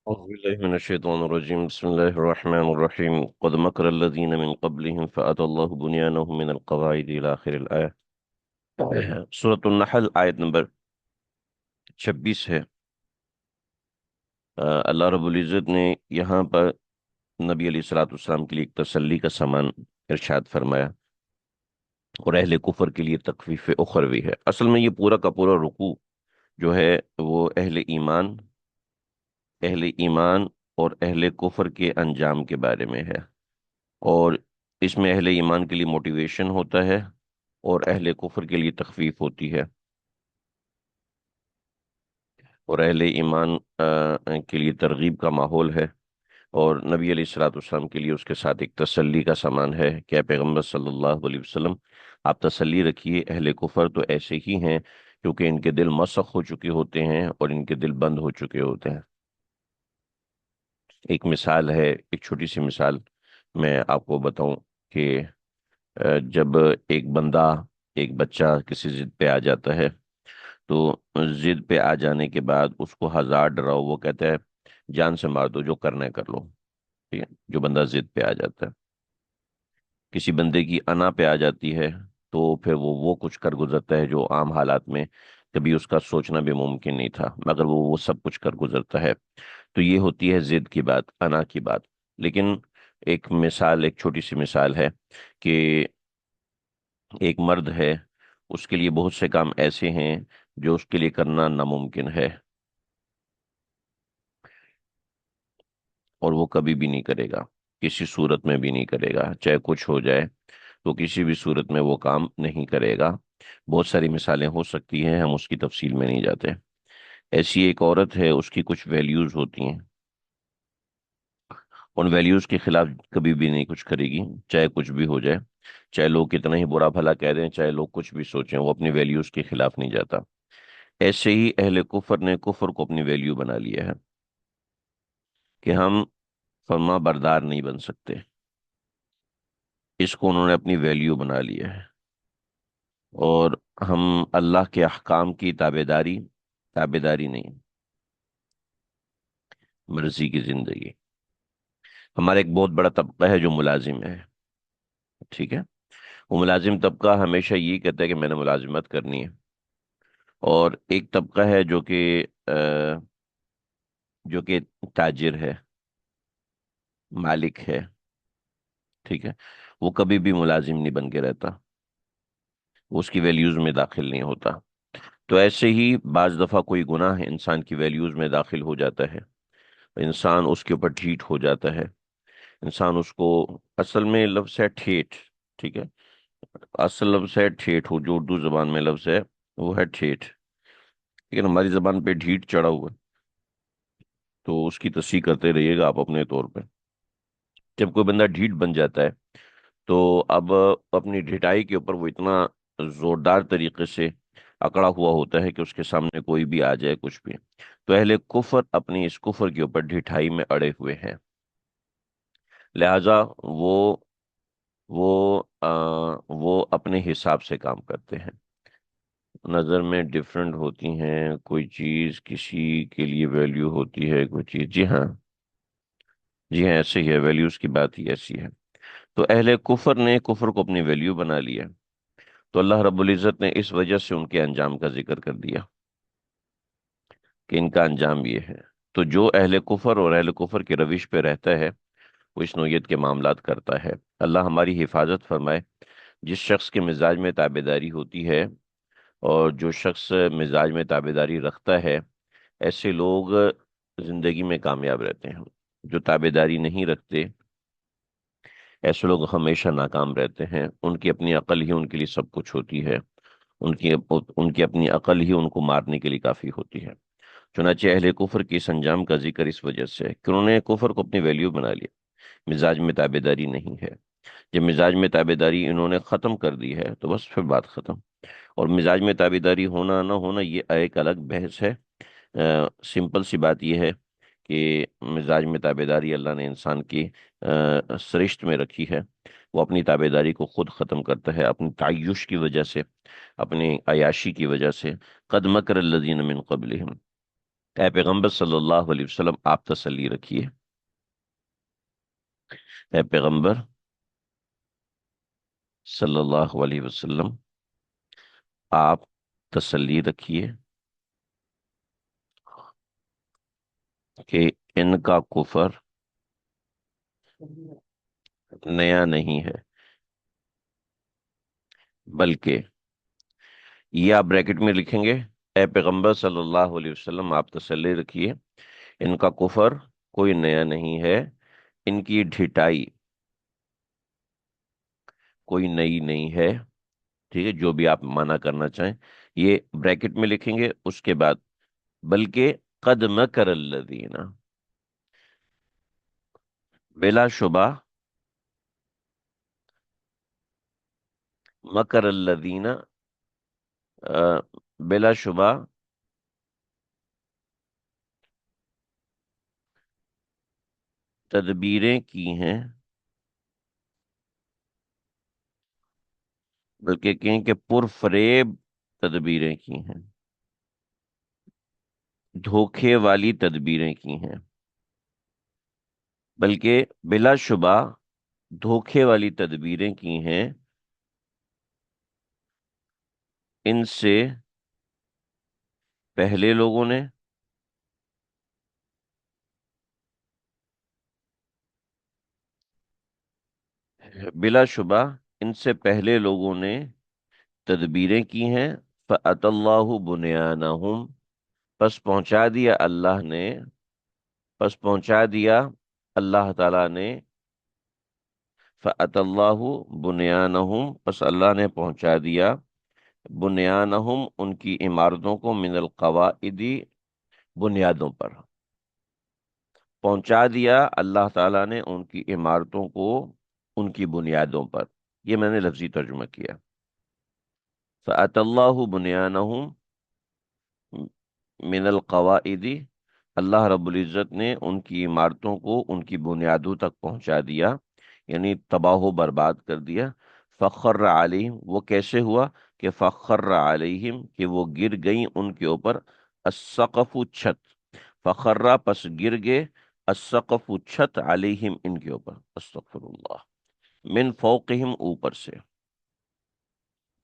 أعوذ بالله من الشيطان الرجيم بسم الله الرحمن الرحيم قد مكر الذين من قبلهم فأتى الله بنيانهم من القواعد إلى آخر الآية سورة النحل آیت نمبر 26 ہے۔ اللہ رب العزت نے یہاں پر نبی علیہ الصلوۃ والسلام کے لیے ایک تسلی کا سامان ارشاد فرمایا، اور اہل کفر کے لیے تخفیف اخروی ہے۔ اصل میں یہ پورا کا پورا رکوع جو ہے وہ اہل ایمان اور اہل کفر کے انجام کے بارے میں ہے، اور اس میں اہل ایمان کے لیے موٹیویشن ہوتا ہے اور اہل کفر کے لیے تخفیف ہوتی ہے، اور اہل ایمان کے لیے ترغیب کا ماحول ہے، اور نبی علیہ الصلوۃ والسلام کے لیے اس کے ساتھ ایک تسلی کا سامان ہے کہ اے پیغمبر صلی اللہ علیہ وسلم، آپ تسلی رکھیے، اہل کفر تو ایسے ہی ہیں کیونکہ ان کے دل مسخ ہو چکے ہوتے ہیں اور ان کے دل بند ہو چکے ہوتے ہیں۔ ایک مثال ہے، ایک چھوٹی سی مثال میں آپ کو بتاؤں کہ جب ایک بچہ کسی ضد پہ آ جاتا ہے، تو ضد پہ آ جانے کے بعد اس کو ہزار ڈراؤ، وہ کہتا ہے جان سے مار دو، جو کرنا ہے کر لو، ٹھیک ہے؟ جو بندہ ضد پہ آ جاتا ہے، کسی بندے کی انا پہ آ جاتی ہے تو پھر وہ کچھ کر گزرتا ہے جو عام حالات میں کبھی اس کا سوچنا بھی ممکن نہیں تھا، مگر وہ سب کچھ کر گزرتا ہے۔ تو یہ ہوتی ہے ضد کی بات، انا کی بات۔ لیکن ایک چھوٹی سی مثال ہے کہ ایک مرد ہے، اس کے لیے بہت سے کام ایسے ہیں جو اس کے لیے کرنا ناممکن ہے، اور وہ کبھی بھی نہیں کرے گا، کسی صورت میں بھی نہیں کرے گا، چاہے کچھ ہو جائے تو کسی بھی صورت میں وہ کام نہیں کرے گا۔ بہت ساری مثالیں ہو سکتی ہیں، ہم اس کی تفصیل میں نہیں جاتے۔ ایسی ایک عورت ہے، اس کی کچھ ویلیوز ہوتی ہیں، ان ویلیوز کے خلاف کبھی بھی نہیں کچھ کرے گی، چاہے کچھ بھی ہو جائے، چاہے لوگ کتنا ہی برا بھلا کہہ دیں، چاہے لوگ کچھ بھی سوچیں، وہ اپنی ویلیوز کے خلاف نہیں جاتا۔ ایسے ہی اہل کفر نے کفر کو اپنی ویلیو بنا لیا ہے کہ ہم فرما بردار نہیں بن سکتے، اس کو انہوں نے اپنی ویلیو بنا لیا ہے، اور ہم اللہ کے احکام کی تابے داری نہیں، مرضی کی زندگی۔ ہمارا ایک بہت بڑا طبقہ ہے جو ملازم ہے، ٹھیک ہے؟ وہ ملازم طبقہ ہمیشہ یہی کہتا ہے کہ میں نے ملازمت کرنی ہے، اور ایک طبقہ ہے جو کہ تاجر ہے، مالک ہے، ٹھیک ہے؟ وہ کبھی بھی ملازم نہیں بن کے رہتا، وہ اس کی ویلیوز میں داخل نہیں ہوتا۔ تو ایسے ہی بعض دفعہ کوئی گناہ انسان کی ویلیوز میں داخل ہو جاتا ہے، انسان اس کے اوپر ڈھیٹ ہو جاتا ہے، انسان اس کو، اصل میں لفظ ہے ٹھیٹ، ٹھیک ہے؟ اصل لفظ ہے ٹھیٹ، ہو جو اردو زبان میں لفظ ہے وہ ہے ٹھیٹ، لیکن ہماری زبان پہ ڈھیٹ چڑھا ہوا ہے، تو اس کی تصحیح کرتے رہیے گا آپ اپنے طور پہ۔ جب کوئی بندہ ڈھیٹ بن جاتا ہے تو اب اپنی ڈھٹائی کے اوپر وہ اتنا زوردار طریقے سے اکڑا ہوا ہوتا ہے کہ اس کے سامنے کوئی بھی آ جائے کچھ بھی۔ تو اہل کفر اپنی اس کفر کے اوپر ڈھٹائی میں اڑے ہوئے ہیں، لہذا وہ اپنے حساب سے کام کرتے ہیں، نظر میں ڈفرینٹ ہوتی ہیں، کوئی چیز کسی کے لیے ویلیو ہوتی ہے، کوئی چیز، جی ہاں، جی ہاں، ایسے ہی ہے، ویلیوز کی بات ہی ایسی ہے۔ تو اہل کفر نے کفر کو اپنی ویلیو بنا لیا، تو اللہ رب العزت نے اس وجہ سے ان کے انجام کا ذکر کر دیا کہ ان کا انجام یہ ہے۔ تو جو اہل کفر اور اہل کفر کے روش پہ رہتا ہے وہ اس نوعیت کے معاملات کرتا ہے۔ اللہ ہماری حفاظت فرمائے۔ جس شخص کے مزاج میں تابے داری ہوتی ہے، اور جو شخص مزاج میں تابے داری رکھتا ہے، ایسے لوگ زندگی میں کامیاب رہتے ہیں۔ جو تابے داری نہیں رکھتے، ایسے لوگ ہمیشہ ناکام رہتے ہیں، ان کی اپنی عقل ہی ان کے لیے سب کچھ ہوتی ہے، ان کی اپنی عقل ہی ان کو مارنے کے لیے کافی ہوتی ہے۔ چنانچہ اہل کفر کی اس انجام کا ذکر اس وجہ سے ہے کہ انہوں نے کفر کو اپنی ویلیو بنا لیا، مزاج میں تابے داری نہیں ہے۔ جب مزاج میں تابے داری انہوں نے ختم کر دی ہے تو بس پھر بات ختم۔ اور مزاج میں تابے داری ہونا نہ ہونا یہ ایک الگ بحث ہے۔ سمپل سی بات یہ ہے کہ مزاج میں تابے داری اللہ نے انسان کی سرشت میں رکھی ہے، وہ اپنی تابے داری کو خود ختم کرتا ہے اپنی تعیش کی وجہ سے، اپنی عیاشی کی وجہ سے۔ قد مکر الذین من قبلہم، اے پیغمبر صلی اللہ علیہ وسلم آپ تسلی رکھیے، اے پیغمبر صلی اللہ علیہ وسلم آپ تسلی رکھیے کہ ان کا کفر نیا نہیں ہے، بلکہ یہ آپ بریکٹ میں لکھیں گے، اے پیغمبر صلی اللہ علیہ وسلم آپ تسلی رکھیے ان کا کفر کوئی نیا نہیں ہے، ان کی ڈھٹائی کوئی نئی نہیں ہے، ٹھیک ہے، جو بھی آپ منع کرنا چاہیں یہ بریکٹ میں لکھیں گے، اس کے بعد بلکہ قد مکر الذین، بلا شبہ مکر الذین، بلا شبہ تدبیریں کی ہیں، بلکہ کہیں کہ پرفریب تدبیریں کی ہیں، دھوکے والی تدبیریں کی ہیں، بلکہ بلا شبہ دھوکے والی تدبیریں کی ہیں ان سے پہلے لوگوں نے، بلا شبہ ان سے پہلے لوگوں نے تدبیریں کی ہیں، فَأَتَى اللَّهُ بُنْيَانَهُمْ، پس پہنچا دیا اللہ تعالیٰ نے، فَأَتَى اللَّهُ بُنْيَانَهُمْ، پس اللہ نے پہنچا دیا بنیانہم ان کی عمارتوں کو، من القواعد بنیادوں پر، پہنچا دیا اللہ تعالیٰ نے ان کی عمارتوں کو ان کی بنیادوں پر، یہ میں نے لفظی ترجمہ کیا، فَأَتَى اللَّهُ بُنْيَانَهُمْ من القواعد، اللہ رب العزت نے ان کی عمارتوں کو ان کی بنیادوں تک پہنچا دیا، یعنی تباہ و برباد کر دیا، فخر علیہم، وہ کیسے ہوا کہ فخر علیہم کہ وہ گر گئیں ان کے اوپر، السقف چھت، فخر پس گر گئے، السقف چھت علیہم ان کے اوپر، استغفر اللہ، من فوقہم اوپر سے،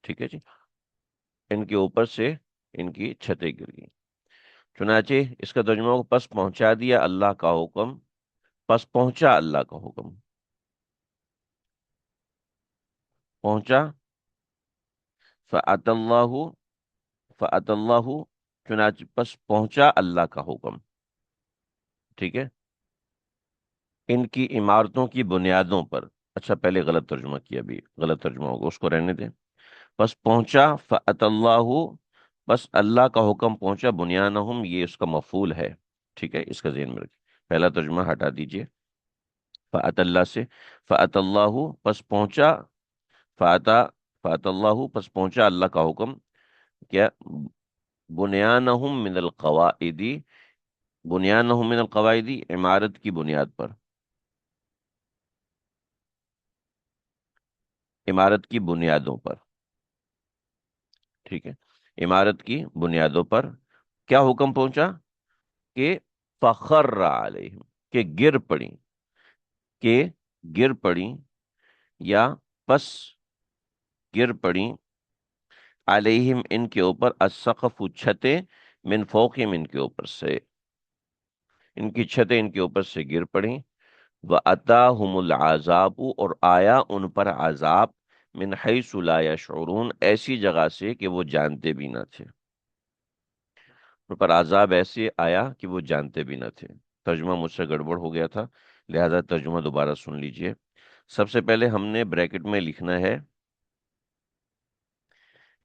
ٹھیک ہے جی، ان کے اوپر سے ان کی چھتیں گر گئیں، چنانچہ اس کا ترجمہ ہوگا پس پہنچا دیا اللہ کا حکم، پس پہنچا اللہ کا حکم، پہنچا، فَأَتَى اللَّهُ، فَأَتَى اللَّهُ، چنانچہ پس پہنچا اللہ کا حکم، ٹھیک ہے، ان کی عمارتوں کی بنیادوں پر، اچھا پہلے غلط ترجمہ کیا، بھی غلط ترجمہ ہوگا، اس کو رہنے دیں، پس پہنچا، فَأَتَى اللَّهُ، بس اللہ کا حکم پہنچا، بنیانہم یہ اس کا مفعول ہے، ٹھیک ہے، اس کا ذہن میں رکھیں، پہلا ترجمہ ہٹا دیجئے، فَأَتَى اللہ سے، فَأَتَى اللَّهُ پس پہنچا، فَأَتَى فَأَتَى اللَّهُ پس پہنچا اللہ کا حکم، کیا، بنیانہم من القواعد، بنیانہم من القواعد عمارت کی بنیاد پر، عمارت کی بنیادوں پر، ٹھیک ہے، عمارت کی بنیادوں پر کیا حکم پہنچا کہ فخر علیہم، کہ گر پڑی، کہ گر پڑی، یا پس گر پڑی، علیہم ان کے اوپر، السقف چھتیں، من فوقہم ان کے اوپر سے، ان کی چھتیں ان کے اوپر سے گر پڑیں، وَأَتَاهُمُ الْعَذَابُ اور آیا ان پر عذاب، من حیث لا یشعرون ایسی جگہ سے کہ وہ جانتے بھی نہ تھے، ان پر عذاب ایسے آیا کہ وہ جانتے بھی نہ تھے، ترجمہ مجھ سے گڑبڑ ہو گیا تھا، لہذا ترجمہ دوبارہ سن لیجئے، سب سے پہلے ہم نے بریکٹ میں لکھنا ہے،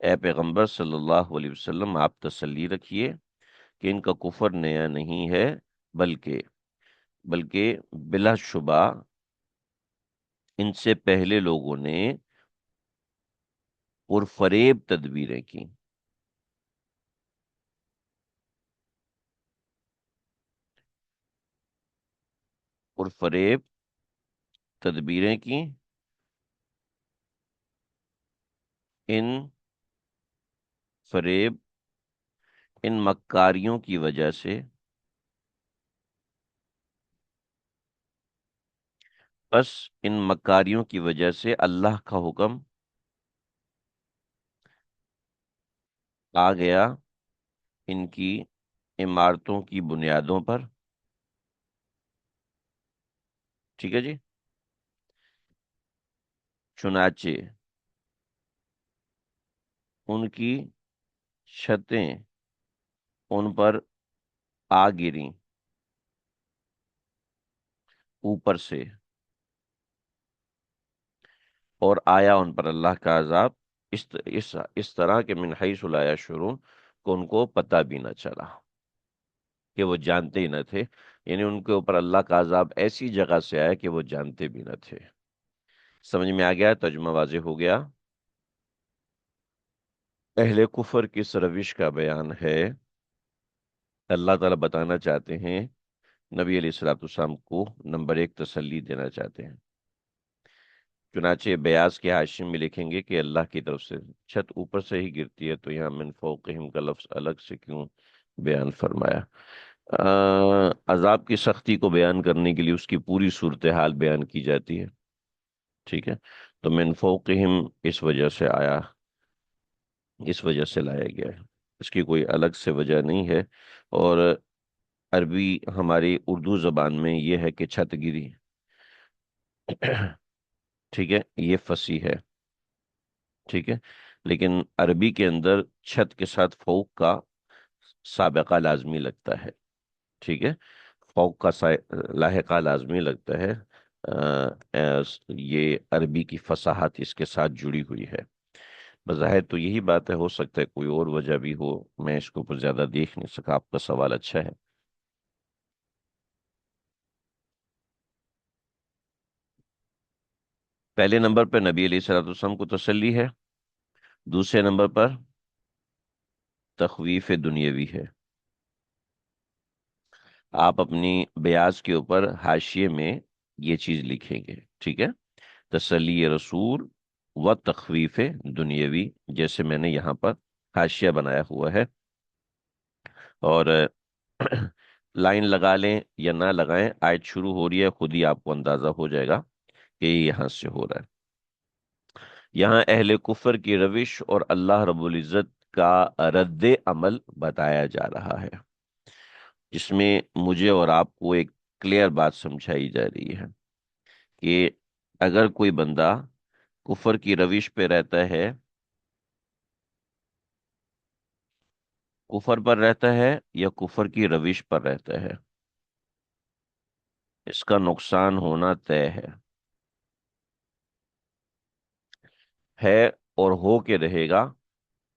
اے پیغمبر صلی اللہ علیہ وسلم آپ تسلی رکھیے کہ ان کا کفر نیا نہیں ہے، بلکہ بلکہ بلا شبہ ان سے پہلے لوگوں نے پرفریب تدبیریں کی، پرفریب تدبیریں کی، ان فریب، ان مکاریوں کی وجہ سے، بس ان مکاریوں کی وجہ سے اللہ کا حکم آ گیا ان کی عمارتوں کی بنیادوں پر، ٹھیک ہے جی، چنانچہ ان کی چھتیں ان پر آ گریں اوپر سے، اور آیا ان پر اللہ کا عذاب اس طرح کہ من حیث لا یشعرون، کہ ان کو پتہ بھی نہ چلا، کہ وہ جانتے ہی نہ تھے، یعنی ان کے اوپر اللہ کا عذاب ایسی جگہ سے آیا کہ وہ جانتے بھی نہ تھے۔ سمجھ میں آ گیا؟ ترجمہ واضح ہو گیا؟ اہل کفر کس روش کا بیان ہے، اللہ تعالیٰ بتانا چاہتے ہیں، نبی علیہ الصلوۃ والسلام کو نمبر ایک تسلی دینا چاہتے ہیں۔ چنانچہ بیاض کے حاشی میں لکھیں گے کہ اللہ کی طرف سے چھت اوپر سے ہی گرتی ہے، تو یہاں من فوقہم کا لفظ الگ سے کیوں بیان فرمایا؟ عذاب کی سختی کو بیان کرنے کے لیے اس کی پوری صورتحال بیان کی جاتی ہے، ٹھیک ہے؟ تو من فوقہم اس وجہ سے آیا، اس وجہ سے لایا گیا ہے، اس کی کوئی الگ سے وجہ نہیں ہے۔ اور عربی ہماری اردو زبان میں یہ ہے کہ چھت گری، ٹھیک ہے، یہ فصیح ہے، ٹھیک ہے، لیکن عربی کے اندر چھت کے ساتھ فوق کا سابقہ لازمی لگتا ہے، ٹھیک ہے، فوق کا لاحقہ لازمی لگتا ہے۔ یہ عربی کی فصاحت اس کے ساتھ جڑی ہوئی ہے۔ بظاہر تو یہی بات ہے، ہو سکتا ہے کوئی اور وجہ بھی ہو، میں اس کے اوپر زیادہ دیکھ نہیں سکا، آپ کا سوال اچھا ہے۔ پہلے نمبر پہ نبی علیہ الصلوۃ والسلام کو تسلی ہے، دوسرے نمبر پر تخویف دنیاوی ہے۔ آپ اپنی بیاض کے اوپر حاشیے میں یہ چیز لکھیں گے، ٹھیک ہے؟ تسلی رسول و تخویف دنیاوی، جیسے میں نے یہاں پر حاشیہ بنایا ہوا ہے، اور لائن لگا لیں یا نہ لگائیں، آیت شروع ہو رہی ہے، خود ہی آپ کو اندازہ ہو جائے گا کہ یہ یہاں سے ہو رہا ہے۔ یہاں اہل کفر کی روش اور اللہ رب العزت کا رد عمل بتایا جا رہا ہے، جس میں مجھے اور آپ کو ایک کلیئر بات سمجھائی جا رہی ہے کہ اگر کوئی بندہ کفر کی روش پہ رہتا ہے، کفر پر رہتا ہے یا کفر کی روش پر رہتا اس کا نقصان ہونا طے ہے اور ہو کے رہے گا۔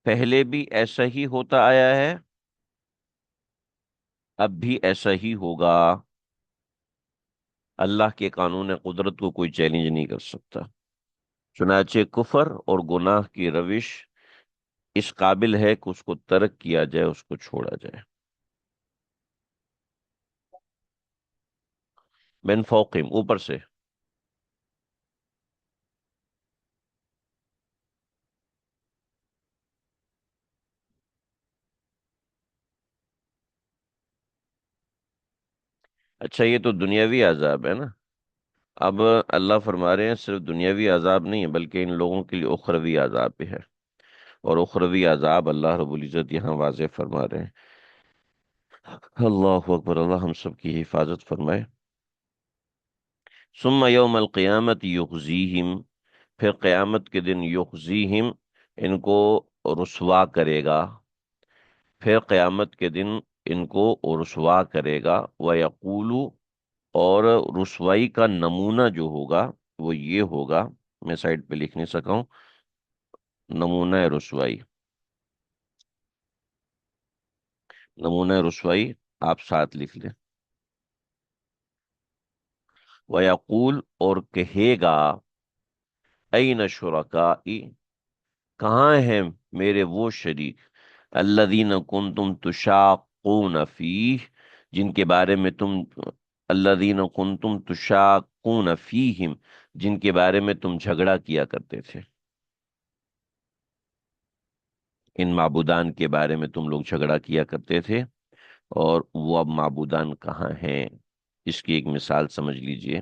پہلے بھی ایسا ہی ہوتا آیا ہے، اب بھی ایسا ہی ہوگا۔ اللہ کے قانون قدرت کو کوئی چیلنج نہیں کر سکتا۔ چنانچہ کفر اور گناہ کی روش اس قابل ہے کہ اس کو ترک کیا جائے، اس کو چھوڑا جائے۔ من فوقہم، اوپر سے۔ اچھا، یہ تو دنیاوی عذاب ہے نا؟ اب اللہ فرما رہے ہیں صرف دنیاوی عذاب نہیں ہے، بلکہ ان لوگوں کے لیے اخروی عذاب بھی ہے، اور اخروی عذاب اللہ رب العزت یہاں واضح فرما رہے ہیں۔ اللہ اکبر، اللہ ہم سب کی حفاظت فرمائے۔ ثم یوم القیامت یخزیہم، پھر قیامت کے دن یخزیہم، ان کو رسوا کرے گا، پھر قیامت کے دن ان کو رسوا کرے گا، وَيَقُولُ، اور رسوائی کا نمونہ جو ہوگا وہ یہ ہوگا، میں سائڈ پہ لکھ نہیں سکا ہوں، نمونہ رسوائی، نمونہ رسوائی آپ ساتھ لکھ لیں۔ وَيَقُول، اور کہے گا، اَيْنَ شُرَكَائِي، کہاں ہیں میرے وہ شریک، الذین کنتم تشاقون فیہ، جن کے بارے میں تم، الذین کنتم تشاقون فیہم، جن کے بارے میں تم جھگڑا کیا کرتے تھے، ان معبودان کے بارے میں تم لوگ جھگڑا کیا کرتے تھے، اور وہ اب معبودان کہاں ہیں؟ اس کی ایک مثال سمجھ لیجئے۔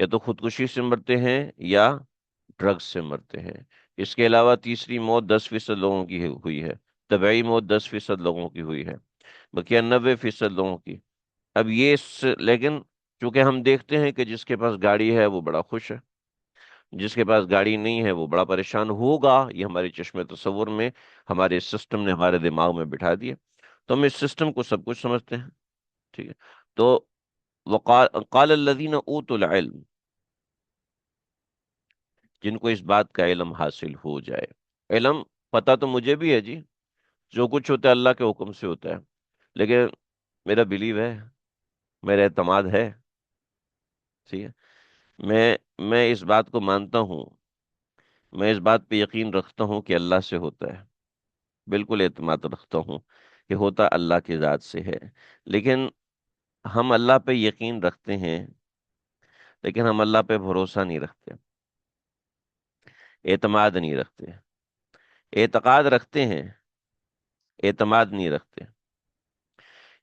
یا تو خودکشی سے مرتے ہیں یا ڈرگز سے مرتے ہیں۔ اس کے علاوہ تیسری موت 10% لوگوں کی ہوئی ہے، طبعی موت 10% لوگوں کی ہوئی ہے، بقیہ 90% لوگوں کی۔ اب لیکن چونکہ ہم دیکھتے ہیں کہ جس کے پاس گاڑی ہے وہ بڑا خوش ہے، جس کے پاس گاڑی نہیں ہے وہ بڑا پریشان ہوگا، یہ ہمارے چشم تصور میں ہمارے سسٹم نے ہمارے دماغ میں بٹھا دیا، تو ہم اس سسٹم کو سب کچھ سمجھتے ہیں، ٹھیک ہے؟ تو قال الذین اوتوا العلم، جن کو اس بات کا علم حاصل ہو جائے، علم پتہ تو مجھے بھی ہے جی، جو کچھ ہوتا ہے اللہ کے حکم سے ہوتا ہے، لیکن میرا بلیو ہے، میرا اعتماد ہے، ٹھیک ہے؟ میں اس بات کو مانتا ہوں، میں اس بات پہ یقین رکھتا ہوں کہ اللہ سے ہوتا ہے، بالکل اعتماد رکھتا ہوں کہ ہوتا اللہ کی ذات سے ہے، لیکن ہم اللہ پہ یقین رکھتے ہیں، لیکن ہم اللہ پہ بھروسہ نہیں رکھتے، اعتماد نہیں رکھتے، اعتقاد رکھتے ہیں، اعتماد نہیں رکھتے،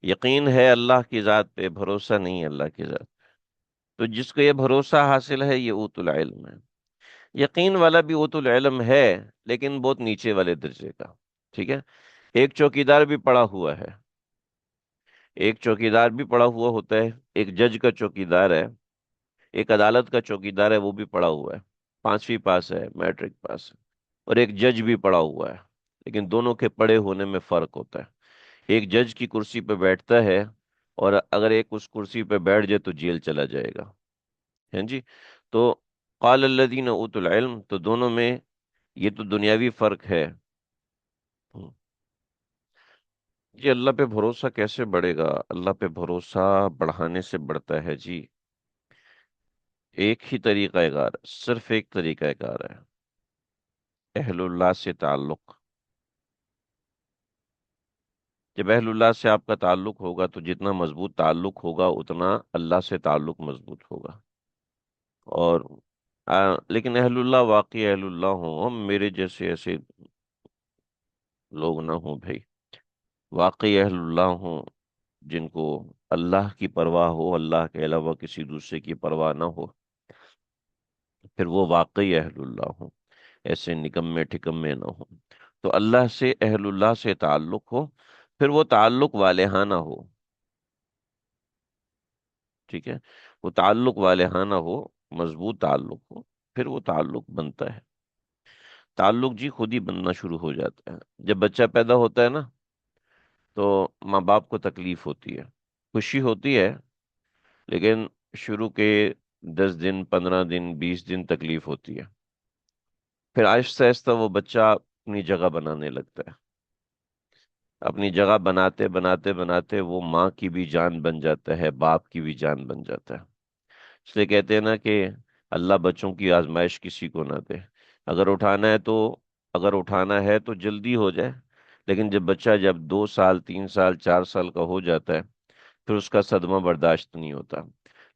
یقین ہے اللہ کی ذات پہ، بھروسہ نہیں ہے اللہ کی ذات۔ تو جس کو یہ بھروسہ حاصل ہے یہ اوت العلم ہے، یقین والا بھی اوت العلم ہے، لیکن بہت نیچے والے درجے کا، ٹھیک ہے؟ ایک چوکیدار بھی پڑا ہوا ہے، ایک چوکیدار بھی پڑا ہوا ہوتا ہے، ایک جج کا چوکیدار ہے، ایک عدالت کا چوکیدار ہے، وہ بھی پڑا ہوا ہے، 5ویں پاس ہے، میٹرک پاس ہے، اور ایک جج بھی پڑا ہوا ہے، لیکن دونوں کے پڑھے ہونے میں فرق ہوتا ہے۔ ایک جج کی کرسی پہ بیٹھتا ہے، اور اگر ایک اس کرسی پہ بیٹھ جائے تو جیل چلا جائے گا، ہیں جی؟ تو قال الذین اوتوا العلم، تو دونوں میں یہ تو دنیاوی فرق ہے۔ جی اللہ پہ بھروسہ کیسے بڑھے گا؟ اللہ پہ بھروسہ بڑھانے سے بڑھتا ہے جی، ایک ہی طریقہ کار، صرف ایک طریقہ کار ہے، اہل اللہ سے تعلق۔ جب اہل اللہ سے آپ کا تعلق ہوگا تو جتنا مضبوط تعلق ہوگا اتنا اللہ سے تعلق مضبوط ہوگا۔ اور لیکن اہل اللہ واقعی اہل اللہ ہوں، ہم میرے جیسے ایسے لوگ نہ ہوں بھائی، واقعی اہل اللہ ہوں جن کو اللہ کی پرواہ ہو، اللہ کے علاوہ کسی دوسرے کی پرواہ نہ ہو، پھر وہ واقعی اہل اللہ ہوں، ایسے نکمے ٹھکمے نہ ہوں۔ تو اللہ سے، اہل اللہ سے تعلق ہو، پھر وہ تعلق والہانہ ہو، ٹھیک ہے؟ وہ تعلق والہانہ ہو، مضبوط تعلق ہو، پھر وہ تعلق بنتا ہے۔ تعلق جی خود ہی بننا شروع ہو جاتا ہے، جب بچہ پیدا ہوتا ہے نا تو ماں باپ کو تکلیف ہوتی ہے، خوشی ہوتی ہے، لیکن شروع کے 10 دن، 15 دن، 20 دن تکلیف ہوتی ہے، پھر آہستہ آہستہ وہ بچہ اپنی جگہ بنانے لگتا ہے، اپنی جگہ بناتے بناتے بناتے وہ ماں کی بھی جان بن جاتا ہے، باپ کی بھی جان بن جاتا ہے۔ اس لیے کہتے ہیں نا کہ اللہ بچوں کی آزمائش کسی کو نہ دے، اگر اٹھانا ہے تو اگر اٹھانا ہے تو جلدی ہو جائے، لیکن جب بچہ 2 سال، 3 سال، 4 سال کا ہو جاتا ہے پھر اس کا صدمہ برداشت نہیں ہوتا،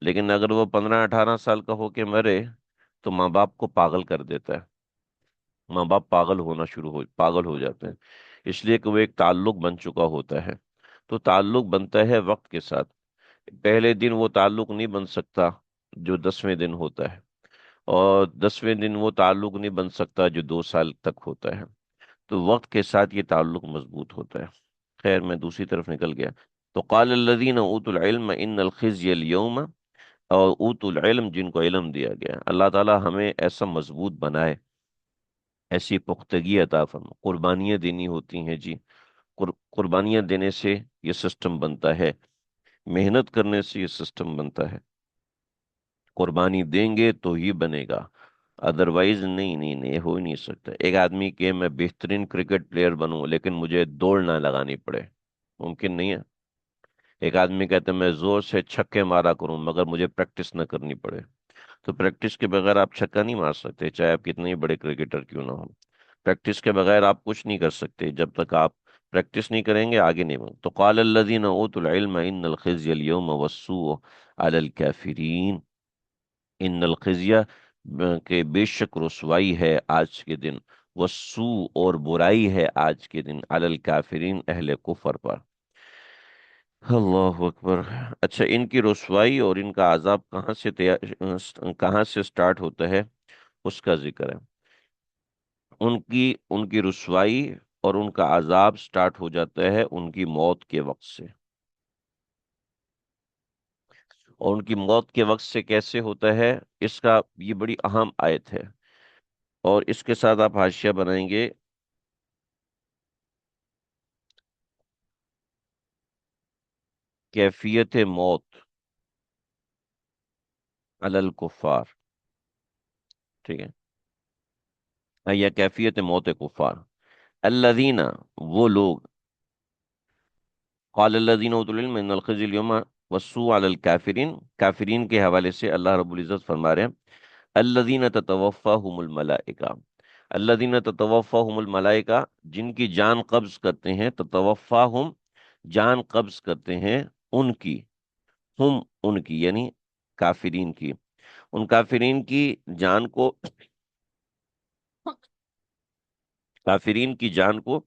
لیکن اگر وہ 15 18 سال کا ہو کے مرے تو ماں باپ کو پاگل کر دیتا ہے، ماں باپ پاگل ہو جاتے ہیں، اس لیے کہ وہ ایک تعلق بن چکا ہوتا ہے۔ تو تعلق بنتا ہے وقت کے ساتھ، پہلے دن وہ تعلق نہیں بن سکتا جو 10ویں دن ہوتا ہے، اور 10ویں دن وہ تعلق نہیں بن سکتا جو 2 سال تک ہوتا ہے، تو وقت کے ساتھ یہ تعلق مضبوط ہوتا ہے۔ خیر میں دوسری طرف نکل گیا۔ تو قال الذین اوتوا العلم ان الخزي اليوم، اور اوتوا العلم جن کو علم دیا گیا، اللہ تعالی ہمیں ایسا مضبوط بنائے، ایسی پختگی عطا فرما، قربانیاں دینی ہوتی ہیں جی، قربانیاں دینے سے یہ سسٹم بنتا ہے، محنت کرنے سے یہ سسٹم بنتا ہے، قربانی دیں گے تو ہی بنے گا، ادروائز نہیں، نہیں، نہیں، ہو ہی نہیں سکتا۔ ایک آدمی کہ میں بہترین کرکٹ پلیئر بنوں لیکن مجھے دوڑ نہ لگانی پڑے، ممکن نہیں ہے۔ ایک آدمی کہتا ہے میں زور سے چھکے مارا کروں مگر مجھے پریکٹس نہ کرنی پڑے، تو پریکٹس کے بغیر آپ چھکا نہیں مار سکتے، چاہے آپ کتنے ہی بڑے کرکٹر کیوں نہ ہو، پریکٹس کے بغیر آپ کچھ نہیں کر سکتے، جب تک آپ پریکٹس نہیں کریں گے آگے نہیں بڑھ۔ تو قال الذین اوتوا العلم ان الخزي اليوم والسوء علی الکافرین، ان الخزي کہ بے شک رسوائی ہے آج کے دن، والسوء اور برائی ہے آج کے دن، علی الکافرین اہل کفر پر۔ اللہ اکبر۔ اچھا، ان کی رسوائی اور ان کا عذاب کہاں سے سٹارٹ ہوتا ہے، اس کا ذکر ہے۔ ان کی رسوائی اور ان کا عذاب سٹارٹ ہو جاتا ہے ان کی موت کے وقت سے، اور ان کی موت کے وقت سے کیسے ہوتا ہے، اس کا یہ بڑی اہم آیت ہے، اور اس کے ساتھ آپ حاشیہ بنائیں گے، کیفیت موت علی الکفار، ٹھیک ہے، یا کیفیت موت کفار، الذین، وہ لوگ، قال الذین اوتوا العلم ان الخزي اليوم والسوء علی الکافرین، کافرین کے حوالے سے اللہ رب العزت فرما رہے ہیں، الذین تتوفاہم الملائکہ، الذین تتوفاہم الملائکہ، جن کی جان قبض کرتے ہیں، تتوفاہم، جان قبض کرتے ہیں ان کی، ہم، ان کی یعنی کافرین کی، ان کافرین کی جان کو، کافرین کی جان کو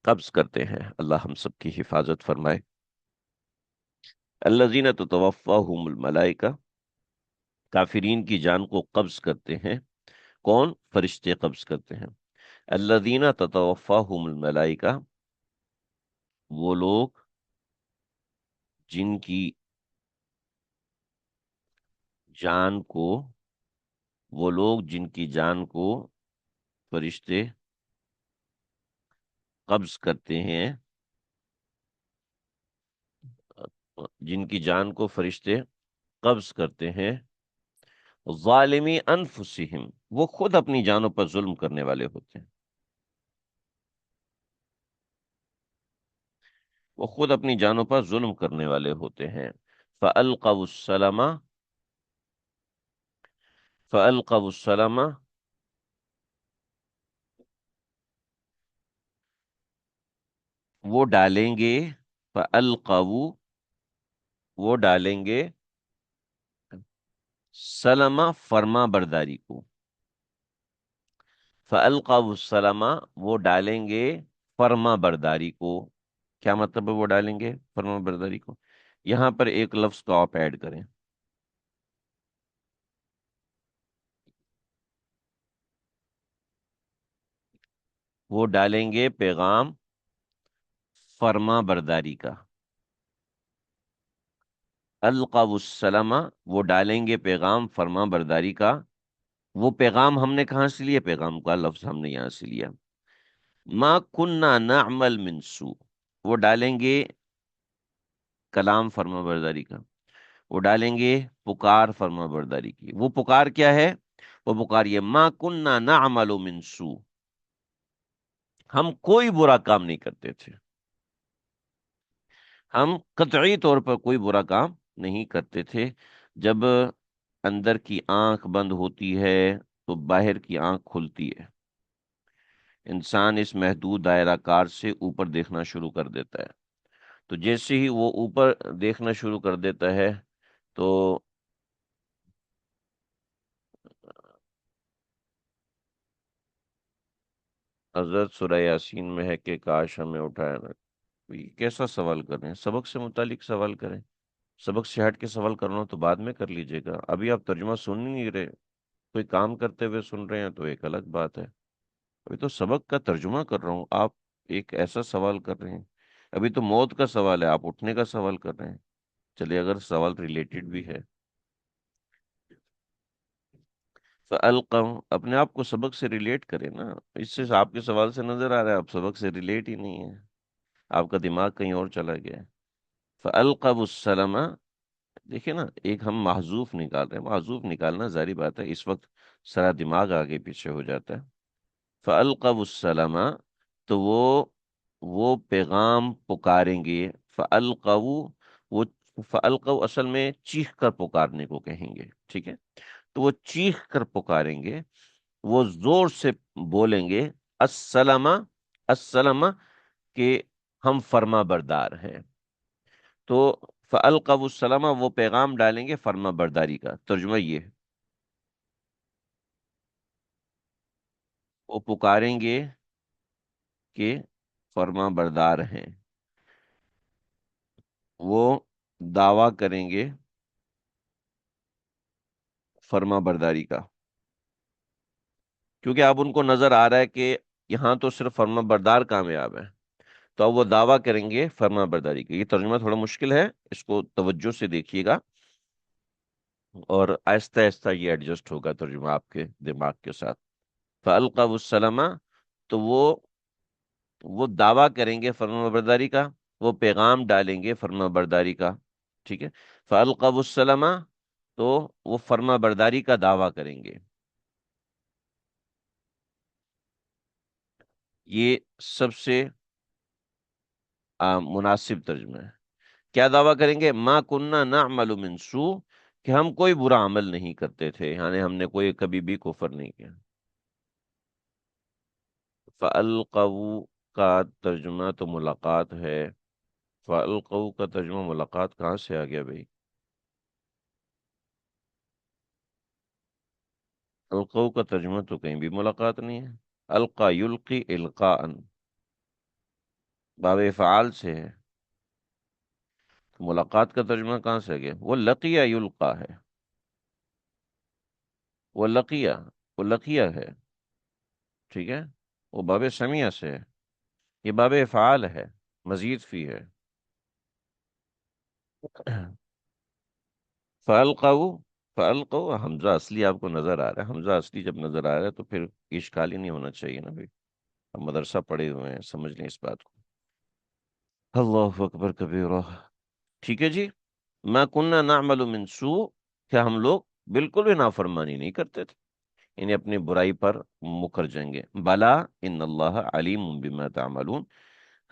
قبض کرتے ہیں، اللہ ہم سب کی حفاظت فرمائے، الذین تتوفاہم الملائکہ، کافرین کی جان کو قبض کرتے ہیں، کون؟ فرشتے قبض کرتے ہیں، الذین تتوفاہم الملائکہ، وہ لوگ جن کی جان کو، وہ لوگ جن کی جان کو فرشتے قبض کرتے ہیں، جن کی جان کو فرشتے قبض کرتے ہیں، ظالمی انفسہم، وہ خود اپنی جانوں پر ظلم کرنے والے ہوتے ہیں، وہ خود اپنی جانوں پر ظلم کرنے والے ہوتے ہیں، فَأَلْقَوْا السَّلَمَ، فَأَلْقَوْا السَّلَمَ، وہ ڈالیں گے، فَأَلْقَوْا، وہ ڈالیں گے، سلمہ، فرما برداری کو، فَأَلْقَوْا السَّلَمَ، وہ ڈالیں گے فرما برداری کو، کیا مطلب ہے وہ ڈالیں گے فرما برداری کو؟ یہاں پر ایک لفظ کو آپ ایڈ کریں، وہ ڈالیں گے پیغام فرما برداری کا، القوا السلام، وہ ڈالیں گے پیغام فرما برداری کا، وہ پیغام ہم نے کہاں سے لیا؟ پیغام کا لفظ ہم نے یہاں سے لیا، ما کننا نعمل من سوء، وہ ڈالیں گے کلام فرما برداری کا، وہ ڈالیں گے پکار فرما برداری کی، وہ پکار کیا ہے؟ وہ پکار یہ، ما کننا نعمل من سوء، ہم کوئی برا کام نہیں کرتے تھے، ہم قطعی طور پر کوئی برا کام نہیں کرتے تھے، جب اندر کی آنکھ بند ہوتی ہے تو باہر کی آنکھ کھلتی ہے، انسان اس محدود دائرہ کار سے اوپر دیکھنا شروع کر دیتا ہے، تو جیسے ہی وہ اوپر دیکھنا شروع کر دیتا ہے تو حضرت سورہ یاسین میں ہے کہ کاش ہمیں اٹھایا نہ، یہ کیسا سوال کر رہے ہیں؟ سبق سے متعلق سوال کریں، سبق سے ہٹ کے سوال کرنا تو بعد میں کر لیجئے گا، ابھی آپ ترجمہ سن ہی نہیں رہے، کوئی کام کرتے ہوئے سن رہے ہیں تو ایک الگ بات ہے، ابھی تو سبق کا ترجمہ کر رہا ہوں، آپ ایک ایسا سوال کر رہے ہیں، ابھی تو موت کا سوال ہے، آپ اٹھنے کا سوال کر رہے ہیں، چلیے اگر سوال ریلیٹڈ بھی ہے، فَأَلْقَوْا، اپنے آپ کو سبق سے ریلیٹ کریں نا، اس سے آپ کے سوال سے نظر آ رہا ہے آپ سبق سے ریلیٹ ہی نہیں ہے، آپ کا دماغ کہیں اور چلا گیا ہے، فَأَلْقَوْا السَّلَمَ، دیکھیں نا، ایک ہم محذوف نکال رہے ہیں، محذوف نکالنا ظاہری بات ہے، اس وقت سارا دماغ آگے پیچھے ہو جاتا ہے، فَأَلْقَوْا السَّلَمَ، تو وہ پیغام پکاریں گے، فَأَلْقَوْا، وہ فَأَلْقَوْا اصل میں چیخ کر پکارنے کو کہیں گے، ٹھیک ہے، تو وہ چیخ کر پکاریں گے، وہ زور سے بولیں گے، السلام، السلام، کہ ہم فرما بردار ہیں، تو فَأَلْقَوْا السَّلَامَ، وہ پیغام ڈالیں گے فرما برداری کا، ترجمہ یہ ہے، وہ پکاریں گے کہ فرما بردار ہیں، وہ دعویٰ کریں گے فرما برداری کا، کیونکہ اب ان کو نظر آ رہا ہے کہ یہاں تو صرف فرما بردار کامیاب ہے، تو اب وہ دعویٰ کریں گے فرما برداری کا۔ یہ ترجمہ تھوڑا مشکل ہے، اس کو توجہ سے دیکھیے گا، اور آہستہ آہستہ یہ ایڈجسٹ ہوگا ترجمہ آپ کے دماغ کے ساتھ۔ فَأَلْقَوْا السَّلَامَ، تو وہ دعویٰ کریں گے فرما برداری کا، وہ پیغام ڈالیں گے فرما برداری کا، ٹھیک ہے۔ فَأَلْقَوْا السَّلَامَ، تو وہ فرما برداری کا دعویٰ کریں گے۔ یہ سب سے مناسب ترجمہ ہے۔ کیا دعویٰ کریں گے؟ ما کننا نعمل من سوء، کہ ہم کوئی برا عمل نہیں کرتے تھے، یعنی ہم نے کوئی کبھی بھی کفر نہیں کیا۔ فَأَلْقَوْا کا ترجمہ تو ملاقات ہے، فَأَلْقَوْا کا ترجمہ ملاقات کہاں سے آ گیا بھائی؟ القو کا ترجمہ تو کہیں بھی ملاقات نہیں ہے، القا یلقی القاء، باب فعال سے ہے، ملاقات کا ترجمہ کہاں سے آ گیا؟ وہ لقیہ یلقا ہے، وہ لقیہ، وہ لقیہ ہے، ٹھیک ہے، وہ باب سمیع سے ہے، یہ باب فعال ہے، مزید فی ہے۔ فَأَلْقَوْا، فَأَلْقَوْا حمزہ اصلی آپ کو نظر آ رہا ہے، حمزہ اصلی جب نظر آ رہا ہے تو پھر اشکال ہی نہیں ہونا چاہیے نا بھائی، ہم مدرسہ پڑھے ہوئے ہیں، سمجھ لیں اس بات کو۔ اللہ اکبر کبیرہ، ٹھیک ہے جی۔ ما کننا نعمل من سوء، کیا ہم لوگ بالکل بھی نافرمانی نہیں کرتے تھے، انہیں اپنی برائی پر مکر جائیں گے۔ بلا ان اللہ علیم بما تعملون،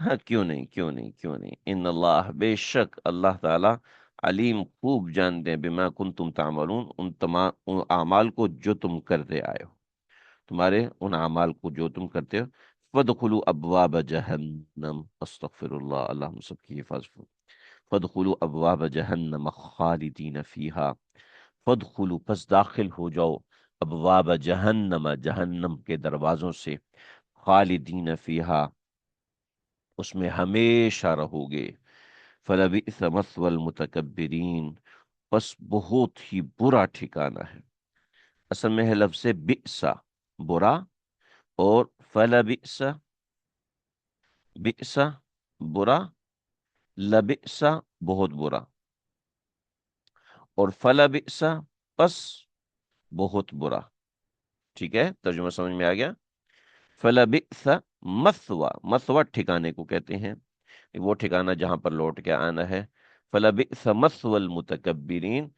ہاں کیوں نہیں، کیوں نہیں، کیوں نہیں، ان اللہ بے شک اللہ تعالی علیم خوب جانتے ہیں، بما کنتم تعملون ان تمام ان اعمال کو جو تم کرتے آئے ہو، تمہارے ان اعمال کو جو تم کرتے ہو۔ فدخلوا ابواب جہنم، استغفر اللہ، اللہ ہم سب کی حفاظت۔ فدخلوا ابواب جہنم خالدین فیہا، فدخلوا پس داخل ہو جاؤ، ابواب جہنم جہنم کے دروازوں سے، خالدین فیہا اس میں ہمیشہ رہو گے، فلبئس مثوى المتکبرین پس بہت ہی برا ٹھکانہ ہے۔ اصل میں ہے لفظ بئسا، برا، اور فلبئس، بئسا برا، لبئسا بہت برا، اور فلبئس پس بہت برا، ٹھیک ہے، ترجمہ سمجھ میں آ گیا۔ فلبئس مثوى، مثوى ٹھکانے کو کہتے ہیں، وہ ٹھکانہ جہاں پر لوٹ کے آنا ہے۔ فلبئس مثوى المتکبرین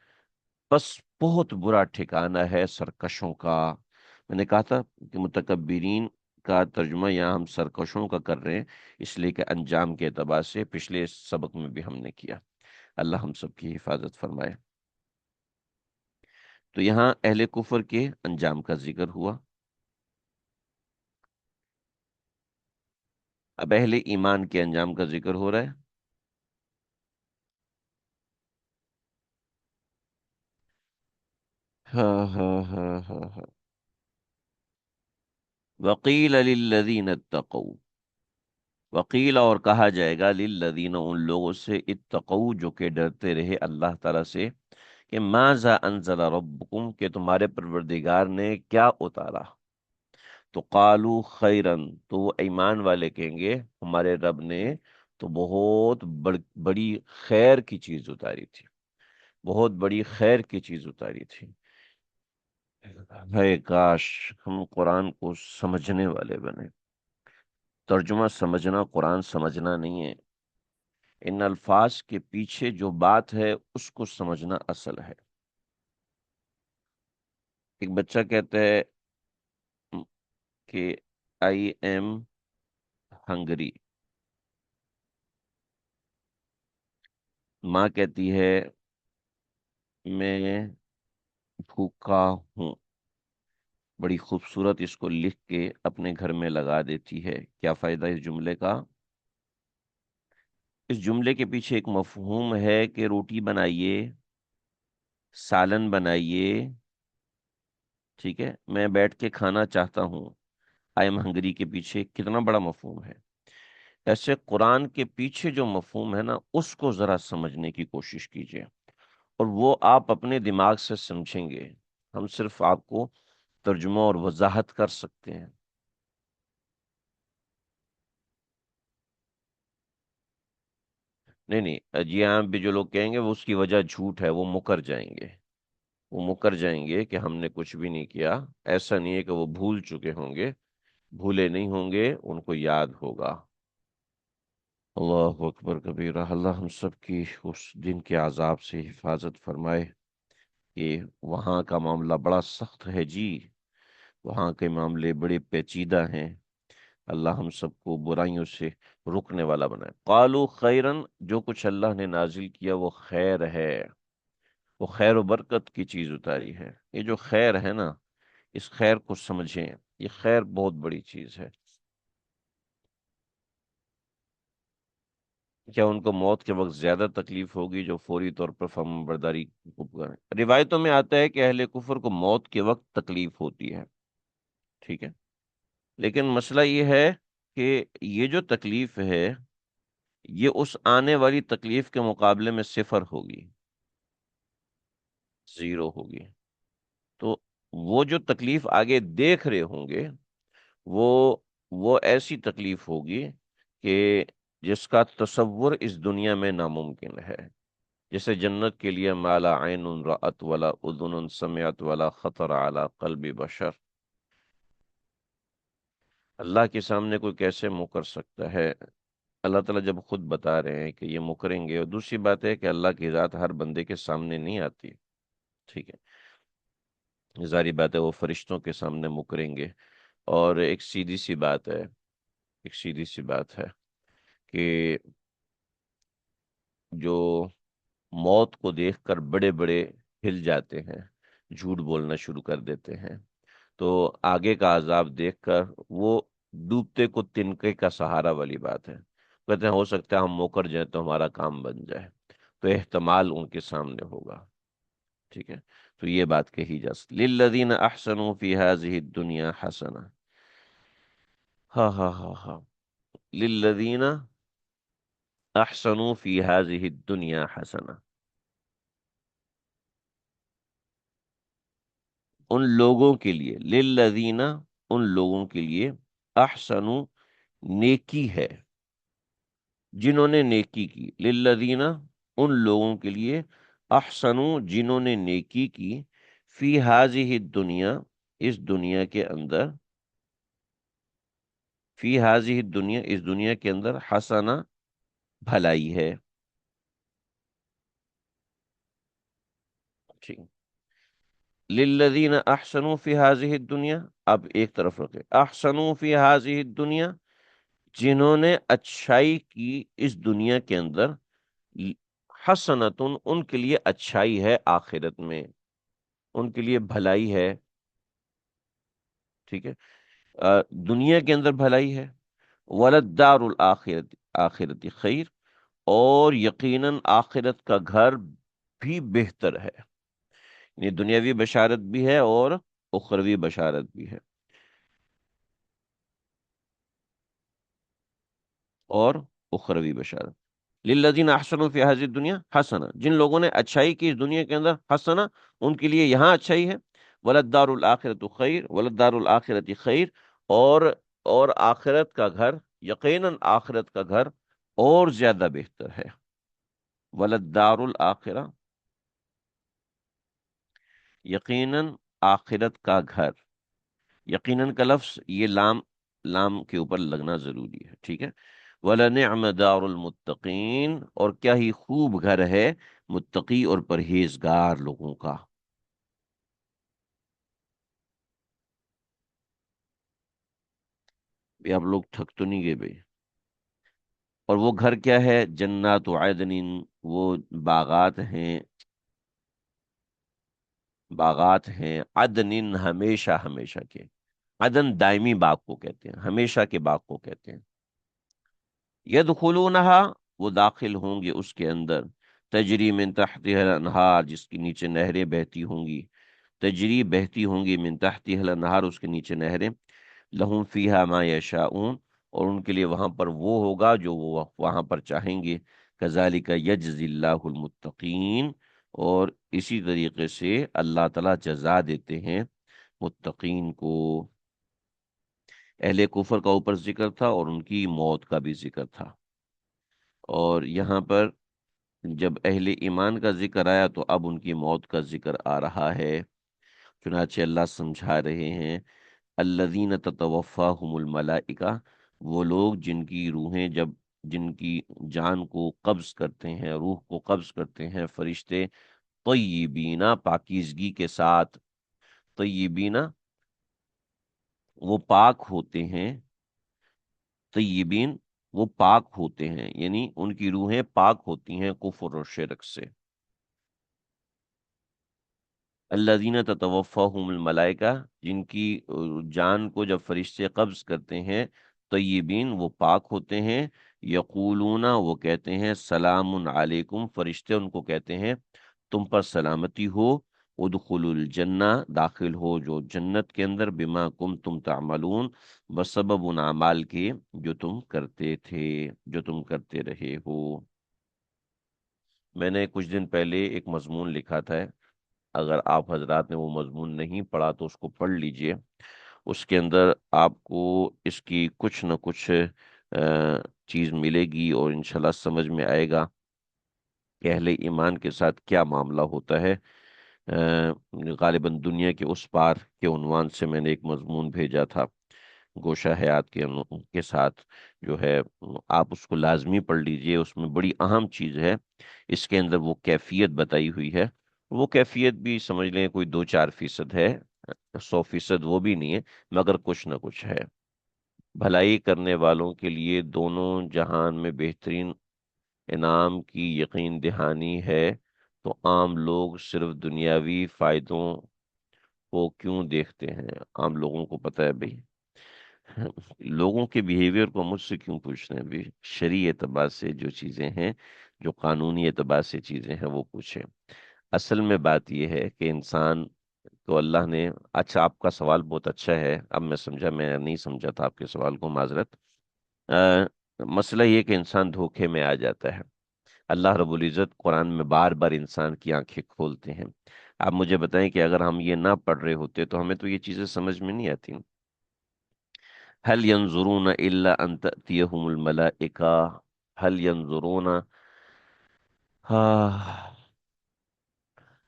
بس بہت برا ٹھکانہ ہے سرکشوں کا۔ میں نے کہا تھا کہ متکبرین کا ترجمہ یہاں ہم سرکشوں کا کر رہے ہیں، اس لیے کہ انجام کے اعتبار سے پچھلے سبق میں بھی ہم نے کیا۔ اللہ ہم سب کی حفاظت فرمائے۔ تو یہاں اہل کفر کے انجام کا ذکر ہوا، اب اہل ایمان کے انجام کا ذکر ہو رہا ہے۔ ہاں ہاں ہاں ہاں ہاں۔ وقیل للذین اتقوا، وقیل اور کہا جائے گا للذین ان لوگوں سے اتقوا جو کہ ڈرتے رہے اللہ تعالیٰ سے، کہ ماذا انزل ربکم کہ تمہارے پروردگار نے کیا اتارا، تو قالوا خیرن تو وہ ایمان والے کہیں گے ہمارے رب نے تو بہت بڑی خیر کی چیز اتاری تھی، بہت بڑی خیر کی چیز اتاری تھی۔ ہے کاش ہم قرآن کو سمجھنے والے بنے، ترجمہ سمجھنا قرآن سمجھنا نہیں ہے، ان الفاظ کے پیچھے جو بات ہے اس کو سمجھنا اصل ہے۔ ایک بچہ کہتا ہے کہ آئی ایم ہنگری، ماں کہتی ہے میں بھوکا ہوں، بڑی خوبصورت اس کو لکھ کے اپنے گھر میں لگا دیتی ہے۔ کیا فائدہ اس جملے کا؟ اس جملے کے پیچھے ایک مفہوم ہے کہ روٹی بنائیے، سالن بنائیے، ٹھیک ہے، میں بیٹھ کے کھانا چاہتا ہوں، آئی ایم ہنگری کے پیچھے کتنا بڑا مفہوم ہے۔ ایسے قرآن کے پیچھے جو مفہوم ہے نا، اس کو ذرا سمجھنے کی کوشش کیجیے، اور وہ آپ اپنے دماغ سے سمجھیں گے، ہم صرف آپ کو ترجمہ اور وضاحت کر سکتے ہیں۔ نہیں نہیں جی ہاں، بھی جو لوگ کہیں گے وہ اس کی وجہ جھوٹ ہے، وہ مکر جائیں گے، وہ مکر جائیں گے کہ ہم نے کچھ بھی نہیں کیا۔ ایسا نہیں ہے کہ وہ بھول چکے ہوں گے، بھولے نہیں ہوں گے، ان کو یاد ہوگا۔ اللہ اکبر کبیرہ، اللہ ہم سب کی اس دن کے عذاب سے حفاظت فرمائے کہ وہاں کا معاملہ بڑا سخت ہے جی، وہاں کے معاملے بڑے پیچیدہ ہیں۔ اللہ ہم سب کو برائیوں سے رکنے والا بنائے۔ قالوا خیرن، جو کچھ اللہ نے نازل کیا وہ خیر ہے، وہ خیر و برکت کی چیز اتاری ہے۔ یہ جو خیر ہے نا، اس خیر کو سمجھیں، یہ خیر بہت بڑی چیز ہے۔ کیا ان کو موت کے وقت زیادہ تکلیف ہوگی جو فوری طور پر فرمان برداری کو کریں؟ روایتوں میں آتا ہے کہ اہل کفر کو موت کے وقت تکلیف ہوتی ہے، ٹھیک ہے، لیکن مسئلہ یہ ہے کہ یہ جو تکلیف ہے، یہ اس آنے والی تکلیف کے مقابلے میں صفر ہوگی، زیرو ہوگی۔ تو وہ جو تکلیف آگے دیکھ رہے ہوں گے، وہ وہ ایسی تکلیف ہوگی کہ جس کا تصور اس دنیا میں ناممکن ہے۔ جیسے جنت کے لیے مالا عین رأت ولا اذن سمعت ولا خطر علی قلب بشر، اللہ کے سامنے کوئی کیسے مکر سکتا ہے؟ اللہ تعالیٰ جب خود بتا رہے ہیں کہ یہ مکریں گے، اور دوسری بات ہے کہ اللہ کی ذات ہر بندے کے سامنے نہیں آتی، ٹھیک ہے، ظاہری بات ہے وہ فرشتوں کے سامنے مکریں گے۔ اور ایک سیدھی سی بات ہے، ایک سیدھی سی بات ہے کہ جو موت کو دیکھ کر بڑے بڑے ہل جاتے ہیں، جھوٹ بولنا شروع کر دیتے ہیں، تو آگے کا عذاب دیکھ کر وہ ڈوبتے کو تنکے کا سہارا والی بات ہے، کہتے ہیں ہو سکتا ہے ہم موکر جائیں تو ہمارا کام بن جائے، تو احتمال ان کے سامنے ہوگا، ٹھیک ہے۔ تو یہ بات کہی جا سکتی، للذین احسنوا فی ہذہ الدنیا حسنہ، ہاں ہاں ہاں ہاں، للذین احسنوا فی ہذہ الدنیا حسنہ، ان لوگوں کے لیے، للذین، ان لوگوں کے لیے، احسنوا، نیکی ہے، جنہوں نے نیکی کی، للذین، ان لوگوں کے لیے، احسنوا، جنہوں نے نیکی کی، فی ہذہ الدنیا، اس دنیا کے اندر، فی ہذہ الدنیا، اس دنیا کے اندر، حسنہ، بھلائی ہے، ٹھیک، للذین احسنوا فی ہذہ الدنیا، اب ایک طرف رکھے، احسنوا فی ہذہ الدنیا، جنہوں نے اچھائی کی اس دنیا کے اندر، حسنتن، ان کے لیے اچھائی ہے آخرت میں، ان کے لیے بھلائی ہے، ٹھیک ہے، دنیا کے اندر بھلائی ہے، وللدار الآخرت، آخرتی خیر، اور یقیناً آخرت کا گھر بھی بہتر ہے، یعنی دنیاوی بشارت بھی ہے اور اخروی بشارت بھی ہے، اور اخروی بشارت، للذین احسنوا فی ہذہ الدنیا حسنہ، جن لوگوں نے اچھائی کی اس دنیا کے اندر، حسنہ، ان کے لیے یہاں اچھائی ہے، وللدار الآخرۃ خیر، وللدار الآخرۃ خیر، اور اور آخرت کا گھر، یقیناً آخرت کا گھر اور زیادہ بہتر ہے، وللدار الآخرہ، یقیناً آخرت کا گھر، یقیناً کا لفظ یہ لام، لام کے اوپر لگنا ضروری ہے، ٹھیک ہے، وَلَنِعْمَ دَارُ الْمُتَّقِينَ، اور کیا ہی خوب گھر ہے متقی اور پرہیزگار لوگوں کا۔ بھی آپ لوگ تھک تو نہیں گئے بھائی؟ اور وہ گھر کیا ہے؟ جنات عدن، وہ باغات ہیں، باغات ہیں، عدن، ہمیشہ ہمیشہ کے، عدن دائمی باغ کو کہتے ہیں، ہمیشہ کے باغ کو کہتے ہیں، یدخلونہا، وہ داخل ہوں گے اس کے اندر، تجری من تحتها الانہار، جس کے نیچے نہریں بہتی ہوں گی، تجری بہتی ہوں گی، من تحتها الانہار، اس کے نیچے نہریں، لہم فیہا ما یشاؤون، اور ان کے لیے وہاں پر وہ ہوگا جو وہ وہاں پر چاہیں گے. کذالک یجزی اللہ المتقین. اور اسی طریقے سے اللہ تعالیٰ جزا دیتے ہیں متقین کو. اہل کفر کا اوپر ذکر تھا اور ان کی موت کا بھی ذکر تھا. اور یہاں پر جب اہل ایمان کا ذکر آیا تو اب ان کی موت کا ذکر آ رہا ہے. چنانچہ اللہ سمجھا رہے ہیں الذین تتوفاہم الملائکہ، وہ لوگ جن کی روحیں جن کی جان کو قبض کرتے ہیں، روح کو قبض کرتے ہیں فرشتے، طیبینہ پاکیزگی کے ساتھ. طیبینہ وہ پاک ہوتے ہیں. طیبین وہ پاک ہوتے ہیں، یعنی ان کی روحیں پاک ہوتی ہیں کفر اور شرک سے. الذین تتوفاہم الملائکہ، جن کی جان کو جب فرشتے قبض کرتے ہیں، طیبین وہ پاک ہوتے ہیں. یقولون وہ کہتے ہیں سلام علیکم، فرشتے ان کو کہتے ہیں تم پر سلامتی ہو. ادخلوا الجنہ داخل ہو جو جنت کے اندر، بما کنتم تعملون بسبب ان اعمال کے جو تم کرتے تھے، جو تم کرتے رہے ہو. میں نے کچھ دن پہلے ایک مضمون لکھا تھا، اگر آپ حضرات نے وہ مضمون نہیں پڑھا تو اس کو پڑھ لیجئے. اس کے اندر آپ کو اس کی کچھ نہ کچھ چیز ملے گی اور انشاءاللہ سمجھ میں آئے گا کہ اہل ایمان کے ساتھ کیا معاملہ ہوتا ہے. غالباً دنیا کے اس پار کے عنوان سے میں نے ایک مضمون بھیجا تھا گوشہ حیات کے ساتھ، جو ہے آپ اس کو لازمی پڑھ لیجئے. اس میں بڑی اہم چیز ہے، اس کے اندر وہ کیفیت بتائی ہوئی ہے. وہ کیفیت بھی سمجھ لیں کوئی 2-4% ہے، 100% وہ بھی نہیں ہے، مگر کچھ نہ کچھ ہے. بھلائی کرنے والوں کے لیے دونوں جہان میں بہترین انعام کی یقین دہانی ہے. تو عام لوگ صرف دنیاوی فائدوں کو کیوں دیکھتے ہیں؟ عام لوگوں کو پتہ ہے بھئی، لوگوں کے بیہیویئر کو مجھ سے کیوں پوچھ رہے ہیں بھی؟ شرعی اعتبار سے جو چیزیں ہیں، جو قانونی اعتبار سے چیزیں ہیں وہ پوچھیں. اصل میں بات یہ ہے کہ انسان کو اللہ نے، اچھا آپ کا سوال بہت اچھا ہے، اب میں سمجھا، میں نہیں سمجھا تھا آپ کے سوال کو، معذرت. مسئلہ یہ کہ انسان دھوکے میں آ جاتا ہے. اللہ رب العزت قرآن میں بار بار انسان کی آنکھیں کھولتے ہیں. آپ مجھے بتائیں کہ اگر ہم یہ نہ پڑھ رہے ہوتے تو ہمیں تو یہ چیزیں سمجھ میں نہیں آتی. هل ينظرون الا ان تأتيهم الملائکہ. هل ينظرون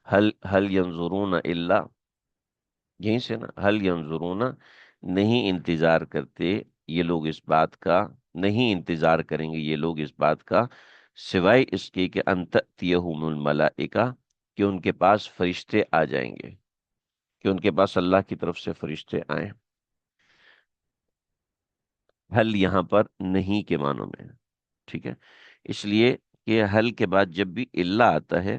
هل ينظرون الا، یہیں سے نا، هل ينظرون نہیں انتظار کرتے یہ لوگ اس بات کا، نہیں انتظار کریں گے یہ لوگ اس بات کا، سوائے اس کے کہ ان تأتیہم الملائکہ، کہ ان کے پاس فرشتے آ جائیں گے، کہ ان کے پاس اللہ کی طرف سے فرشتے آئیں. حل یہاں پر نہیں کے معنوں میں، ٹھیک ہے، اس لیے کہ حل کے بعد جب بھی اللہ آتا ہے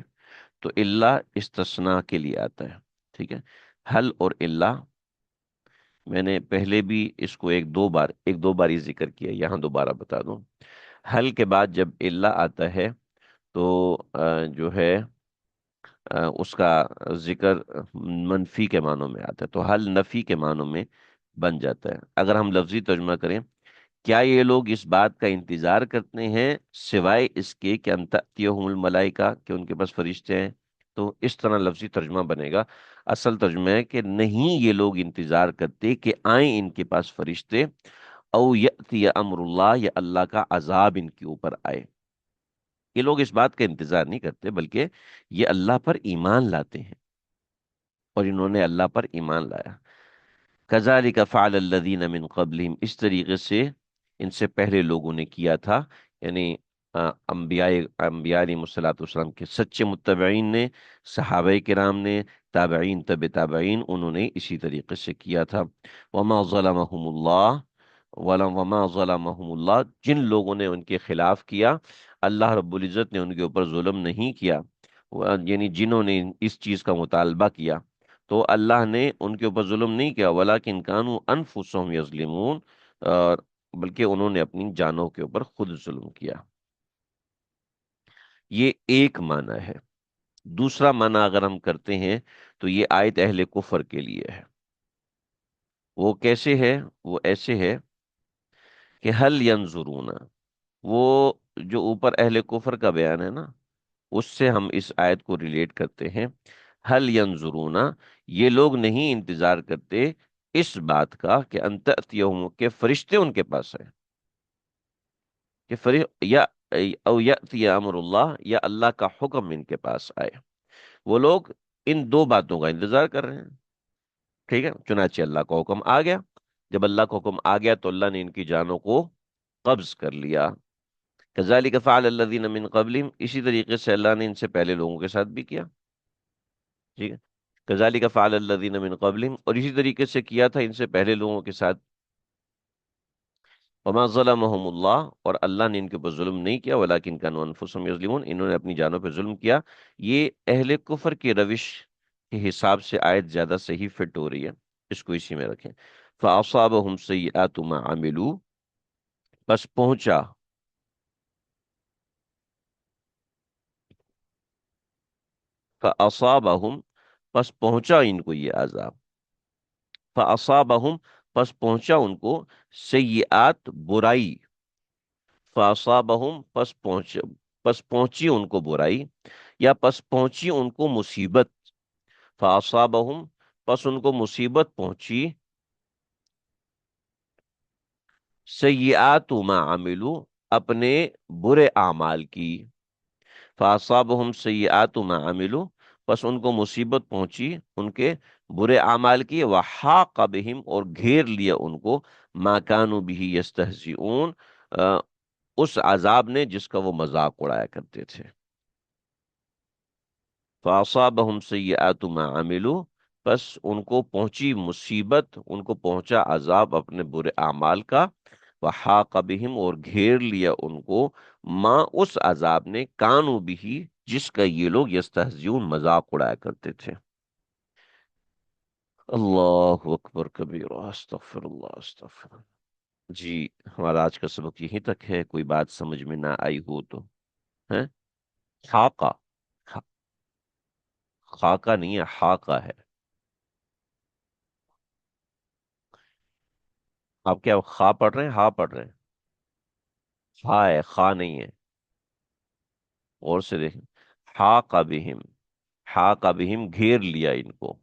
تو اللہ استثناء کے لیے آتا ہے. ٹھیک ہے، حل اور اللہ میں نے پہلے بھی اس کو ایک دو بار ہی ذکر کیا، یہاں دوبارہ بتا دوں. حل کے بعد جب اللہ آتا ہے تو جو ہے اس کا ذکر منفی کے معنوں میں آتا ہے، تو حل نفی کے معنوں میں بن جاتا ہے. اگر ہم لفظی ترجمہ کریں، کیا یہ لوگ اس بات کا انتظار کرتے ہیں سوائے اس کے کہ ان تأتیہم الملائکہ، کہ ان کے پاس فرشتے ہیں؟ تو اس طرح لفظی ترجمہ بنے گا. اصل ترجمہ ہے کہ نہیں یہ لوگ انتظار کرتے کہ آئیں ان کے پاس فرشتے، او یأتی امر اللہ، یا اللہ کا عذاب ان کے اوپر آئے. یہ لوگ اس بات کا انتظار نہیں کرتے، بلکہ یہ اللہ پر ایمان لاتے ہیں، اور انہوں نے اللہ پر ایمان لایا. کذالک فعل الذین من قبلہم، اس طریقے سے ان سے پہلے لوگوں نے کیا تھا، یعنی انبیاء علیہ الصلوۃ والسلام کے سچے متبعین نے، صحابہ کرام نے، تابعین تبع تابعین، انہوں نے اسی طریقے سے کیا تھا. وما ظلمہم اللہ، وما ظلمہم اللہ، جن لوگوں نے ان کے خلاف کیا، اللہ رب العزت نے ان کے اوپر ظلم نہیں کیا. یعنی جنہوں نے اس چیز کا مطالبہ کیا تو اللہ نے ان کے اوپر ظلم نہیں کیا، ولیکن کانوا انفسہم یظلمون، اور بلکہ انہوں نے اپنی جانوں کے اوپر خود ظلم کیا. یہ ایک معنی ہے. دوسرا معنی اگر ہم کرتے ہیں تو یہ آیت اہل کفر کے لیے ہے. وہ کیسے ہے؟ وہ ایسے ہے کہ حل ینظرون، وہ جو اوپر اہل کفر کا بیان ہے نا، اس سے ہم اس آیت کو ریلیٹ کرتے ہیں. حل ینظرون، یہ لوگ نہیں انتظار کرتے اس بات کا کہ ان تأتیہم، کہ فرشتے ان کے پاس ہیں، کہ یا او یأتی امر اللہ، یا اللہ کا حکم ان کے پاس آئے. وہ لوگ ان دو باتوں کا انتظار کر رہے ہیں. ٹھیک ہے، چنانچہ اللہ کا حکم آ گیا. جب اللہ کا حکم آ گیا تو اللہ نے ان کی جانوں کو قبض کر لیا. کذالک فعل الذین من قبلہم، اسی طریقے سے اللہ نے ان سے پہلے لوگوں کے ساتھ بھی کیا. ٹھیک ہے، کذالک فعل الذین من قبلہم، اور اسی طریقے سے کیا تھا ان سے پہلے لوگوں کے ساتھ. وما ظلمهم اللہ، اور اللہ نے ان کے اوپر ظلم نہیں کیا، ولکن كانوا انفسهم یظلمون، انہوں نے اپنی جانوں پہ ظلم کیا. یہ اہل کفر کی روش کے حساب سے آیت زیادہ صحیح فٹ ہو رہی ہے، اس کو اسی میں رکھیں. فاصابهم سیئات ما عملوا، بس پہنچا، فاصابهم، بس پہنچا ان کو یہ عذاب. فاصابهم، بس پہنچا ان کو، سیئات برائی. فاصابہم، پس پہنچی ان کو برائی، یا پس پہنچی ان کو مصیبت. فاصابہم، پس ان کو مصیبت پہنچی، سیئات ما عملو، اپنے برے اعمال کی. فاصابہم سیئات ما عملو، پس ان کو مصیبت پہنچی ان کے برے اعمال کی. وحاق بہم، اور گھیر لیا ان کو، ما کانوا بہ یستہزئون، اس عذاب نے جس کا وہ مذاق اڑایا کرتے تھے. فاصابہم سیئات ما عملوا، پس ان کو پہنچی مصیبت، ان کو پہنچا عذاب اپنے برے اعمال کا. وحاق بہم، اور گھیر لیا ان کو، ما اس عذاب نے، کانوا بھی، جس کا یہ لوگ یستہزئون، مذاق اڑایا کرتے تھے. اللہ اکبر کبیرہ، استغفر اللہ استغفر اللہ. جی، ہمارا آج کا سبق یہیں تک ہے. کوئی بات سمجھ میں نہ آئی ہو تو ہے. خاقہ، خاکہ نہیں ہے، خاکہ ہے. آپ کیا خا پڑھ رہے ہیں، ہا پڑھ رہے ہیں؟ خا ہے، خا نہیں ہے. اور سے دیکھیں، ہا کا بہم، ہا کا بہم، گھیر لیا ان کو.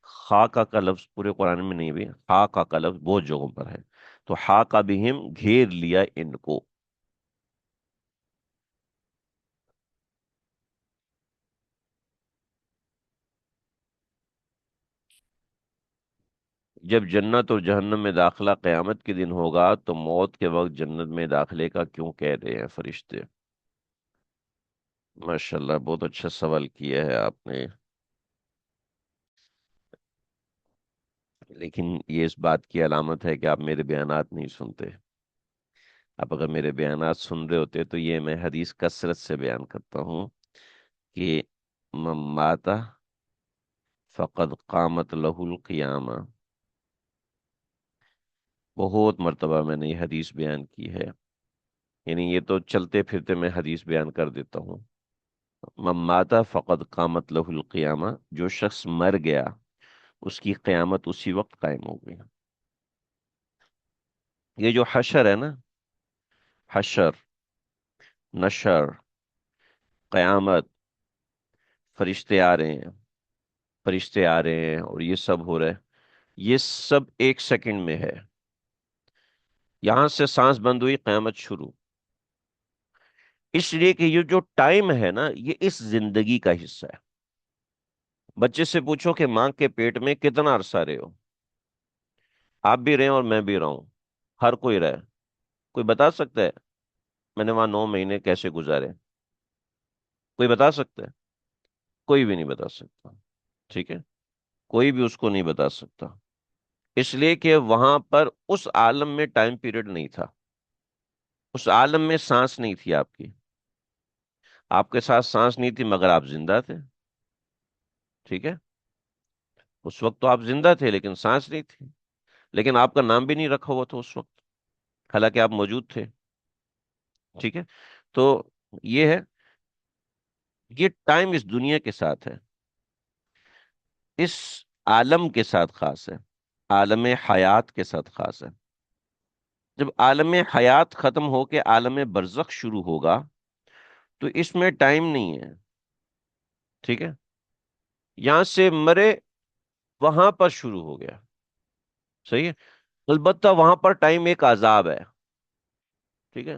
خا کا لفظ پورے قرآن میں نہیں بھی، ہا کا لفظ بہت جگہوں پر ہے. تو ہا کا بہم، گھیر لیا ان کو. جب جنت اور جہنم میں داخلہ قیامت کے دن ہوگا تو موت کے وقت جنت میں داخلے کا کیوں کہہ رہے ہیں فرشتے؟ ماشاءاللہ، بہت اچھا سوال کیا ہے آپ نے. لیکن یہ اس بات کی علامت ہے کہ آپ میرے بیانات نہیں سنتے. آپ اگر میرے بیانات سن رہے ہوتے تو یہ میں حدیث کثرت سے بیان کرتا ہوں کہ من مات فقد قامت لہ القیامہ. بہت مرتبہ میں نے یہ حدیث بیان کی ہے. یعنی یہ تو چلتے پھرتے میں حدیث بیان کر دیتا ہوں. من مات فقد قامت لہ القیامہ، جو شخص مر گیا اس کی قیامت اسی وقت قائم ہو گئی. یہ جو حشر ہے نا، حشر، نشر، قیامت، فرشتے آ رہے ہیں، فرشتے آ رہے ہیں اور یہ سب ہو رہا ہے، یہ سب ایک سیکنڈ میں ہے. یہاں سے سانس بند ہوئی، قیامت شروع. اس لیے کہ یہ جو ٹائم ہے نا، یہ اس زندگی کا حصہ ہے. بچے سے پوچھو کہ ماں کے پیٹ میں کتنا عرصہ رہے ہو. آپ بھی رہے اور میں بھی رہا ہوں، ہر کوئی رہے. کوئی بتا سکتا ہے میں نے وہاں 9 مہینے کیسے گزارے؟ کوئی بتا سکتا ہے؟ کوئی بھی نہیں بتا سکتا. ٹھیک ہے، کوئی بھی اس کو نہیں بتا سکتا. اس لیے کہ وہاں پر اس عالم میں ٹائم پیریڈ نہیں تھا، اس عالم میں سانس نہیں تھی آپ کی. آپ کے ساتھ سانس نہیں تھی مگر آپ زندہ تھے. ٹھیک ہے، اس وقت تو آپ زندہ تھے لیکن سانس نہیں تھی. لیکن آپ کا نام بھی نہیں رکھا ہوا تھا اس وقت، حالانکہ آپ موجود تھے. ٹھیک ہے، تو یہ ہے، یہ ٹائم اس دنیا کے ساتھ ہے، اس عالم کے ساتھ خاص ہے، عالم حیات کے ساتھ خاص ہے. جب عالم حیات ختم ہو کے عالم برزخ شروع ہوگا تو اس میں ٹائم نہیں ہے، ٹھیک ہے؟ یہاں سے مرے، وہاں پر شروع ہو گیا، صحیح ہے؟ البتہ وہاں پر ٹائم ایک عذاب ہے، ٹھیک ہے؟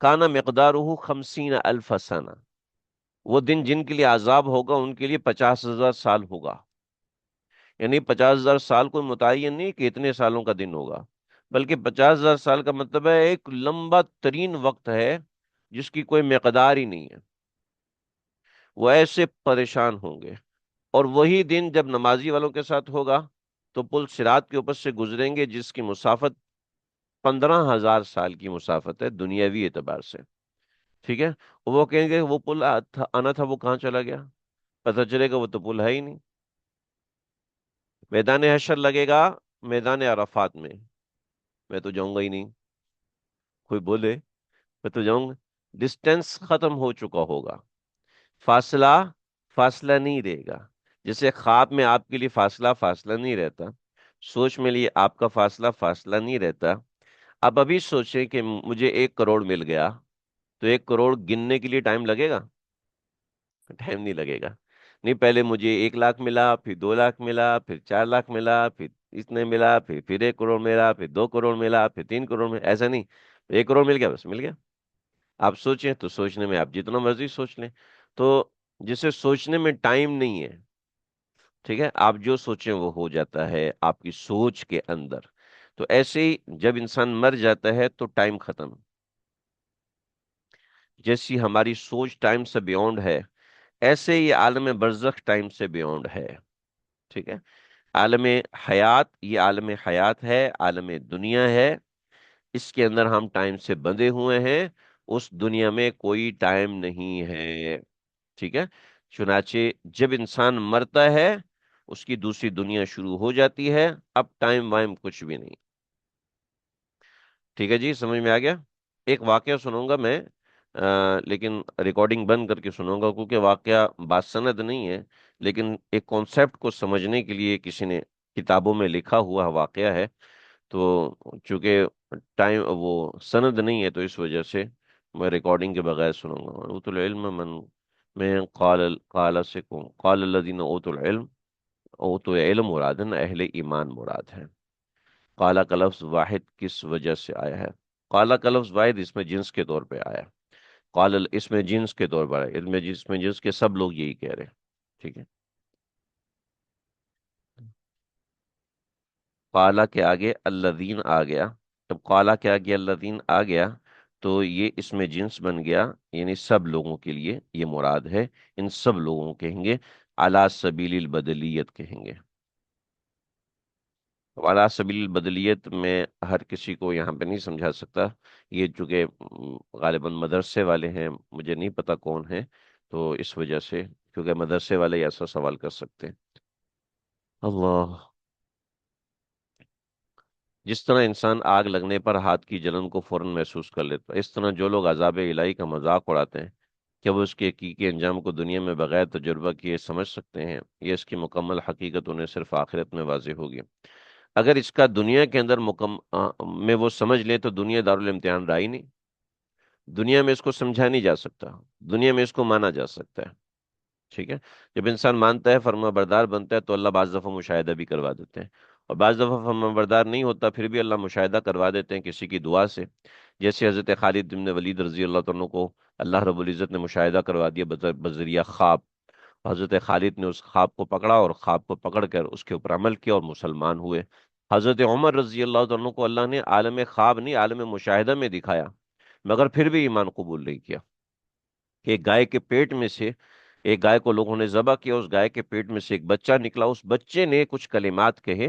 کانا مقدارہ 50,000 سنہ، وہ دن جن کے لیے عذاب ہوگا ان کے لیے 50,000 سال ہوگا، یعنی 50,000 سال کوئی متعین نہیں کہ اتنے سالوں کا دن ہوگا، بلکہ 50,000 سال کا مطلب ہے ایک لمبا ترین وقت ہے جس کی کوئی مقدار ہی نہیں ہے، وہ ایسے پریشان ہوں گے۔ اور وہی دن جب نمازی والوں کے ساتھ ہوگا تو پل صراط کے اوپر سے گزریں گے جس کی مسافت 15,000 سال کی مسافت ہے دنیاوی اعتبار سے، ٹھیک ہے؟ وہ کہیں گے وہ پل آنا تھا وہ کہاں چلا گیا؟ پتہ چلے گا وہ تو پل ہے ہی نہیں۔ میدان حشر لگے گا میدان عرفات میں تو جاؤں گا ہی نہیں، کوئی بولے میں تو جاؤں گا، ڈسٹینس ختم ہو چکا ہوگا، فاصلہ فاصلہ نہیں رہے گا، جیسے خواب میں آپ کے لیے فاصلہ فاصلہ نہیں رہتا، سوچ میں لیے آپ کا فاصلہ فاصلہ نہیں رہتا۔ آپ ابھی سوچیں کہ مجھے 1 کروڑ مل گیا، تو 1 کروڑ گننے کے لیے ٹائم لگے گا؟ ٹائم نہیں لگے گا، نہیں پہلے مجھے 1 لاکھ ملا، پھر 2 لاکھ ملا، پھر 4 لاکھ ملا، پھر اتنے ملا، پھر 1 کروڑ ملا، پھر 2 کروڑ ملا، پھر 3 کروڑ ملا، ایسا نہیں 1 کروڑ مل گیا بس مل گیا۔ آپ سوچیں تو سوچنے میں آپ جتنا مرضی سوچ لیں، تو جسے سوچنے میں ٹائم نہیں ہے، ٹھیک ہے، آپ جو سوچیں وہ ہو جاتا ہے آپ کی سوچ کے اندر۔ تو ایسے ہی جب انسان مر جاتا ہے تو ٹائم ختم، جیسی ہماری سوچ ٹائم سے بیونڈ ہے، ایسے ہی عالم برزخ ٹائم سے بیونڈ ہے، ٹھیک ہے؟ عالم حیات، یہ عالم حیات ہے، عالم دنیا ہے، اس کے اندر ہم ٹائم سے بندھے ہوئے ہیں، اس دنیا میں کوئی ٹائم نہیں ہے، ٹھیک ہے؟ چنانچہ جب انسان مرتا ہے اس کی دوسری دنیا شروع ہو جاتی ہے، اب ٹائم وائم کچھ بھی نہیں، ٹھیک ہے جی؟ سمجھ میں آ گیا؟ ایک واقعہ سنوں گا میں، لیکن ریکارڈنگ بند کر کے سنوں گا کیونکہ واقعہ باسند نہیں ہے، لیکن ایک کانسیپٹ کو سمجھنے کے لیے کسی نے کتابوں میں لکھا ہوا واقعہ ہے، تو چونکہ ٹائم وہ سند نہیں ہے تو اس وجہ سے میں ریکارڈنگ کے بغیر سنوں گا۔ اوت العلم میں قال سے قال الذین اوت العلم، اوت علم مراد ہے، اہل ایمان مراد ہے۔ قالا کا لفظ واحد کس وجہ سے آیا ہے؟ قالا کا لفظ واحد اس میں جنس کے طور پہ آیا ہے، قال اس میں جنس کے طور پر آیا، اس میں جنس کے سب لوگ یہی کہہ رہے ہیں، ٹھیک ہے؟ قالا کے آگے الذین آ گیا، جب قالا کے آگے الذین آ گیا تو یہ اس میں جنس بن گیا، یعنی سب لوگوں کے لیے یہ مراد ہے، ان سب لوگوں کو کہیں گے علی سبیل البدلیت کہیں گے۔ اعلیٰ سبیل البدلیت میں ہر کسی کو یہاں پہ نہیں سمجھا سکتا، یہ چونکہ غالباً مدرسے والے ہیں، مجھے نہیں پتا کون ہیں، تو اس وجہ سے کیونکہ مدرسے والے ہی ایسا سوال کر سکتے ہیں۔ اللہ، جس طرح انسان آگ لگنے پر ہاتھ کی جلن کو فوراً محسوس کر لیتا ہے، اس طرح جو لوگ عذاب الہی کا مذاق اڑاتے ہیں کیا وہ اس کے حقیقی انجام کو دنیا میں بغیر تجربہ کیے سمجھ سکتے ہیں؟ یہ اس کی مکمل حقیقت انہیں صرف آخرت میں واضح ہوگی۔ اگر اس کا دنیا کے اندر میں وہ سمجھ لیں تو دنیا دارالامتحان رہا ہی نہیں، دنیا میں اس کو سمجھا نہیں جا سکتا، دنیا میں اس کو مانا جا سکتا ہے، ٹھیک ہے؟ جب انسان مانتا ہے فرما بردار بنتا ہے تو اللہ بعض دفعہ مشاہدہ بھی کروا دیتے ہیں، اور بعض دفعہ فرما بردار نہیں ہوتا پھر بھی اللہ مشاہدہ کروا دیتے ہیں کسی کی دعا سے، جیسے حضرت خالد بن ولید رضی اللہ عنہ کو اللہ رب العزت نے مشاہدہ کروا دیا بذریعہ خواب، حضرت خالد نے اس خواب کو پکڑا اور خواب کو پکڑ کر اس کے اوپر عمل کیا اور مسلمان ہوئے۔ حضرت عمر رضی اللہ عنہ کو اللہ نے عالم خواب نہیں عالم مشاہدہ میں دکھایا، مگر پھر بھی ایمان قبول نہیں کیا، کہ ایک گائے کے پیٹ میں سے ایک گائے کو لوگوں نے ذبح کیا، اس گائے کے پیٹ میں سے ایک بچہ نکلا، اس بچے نے کچھ کلمات کہے،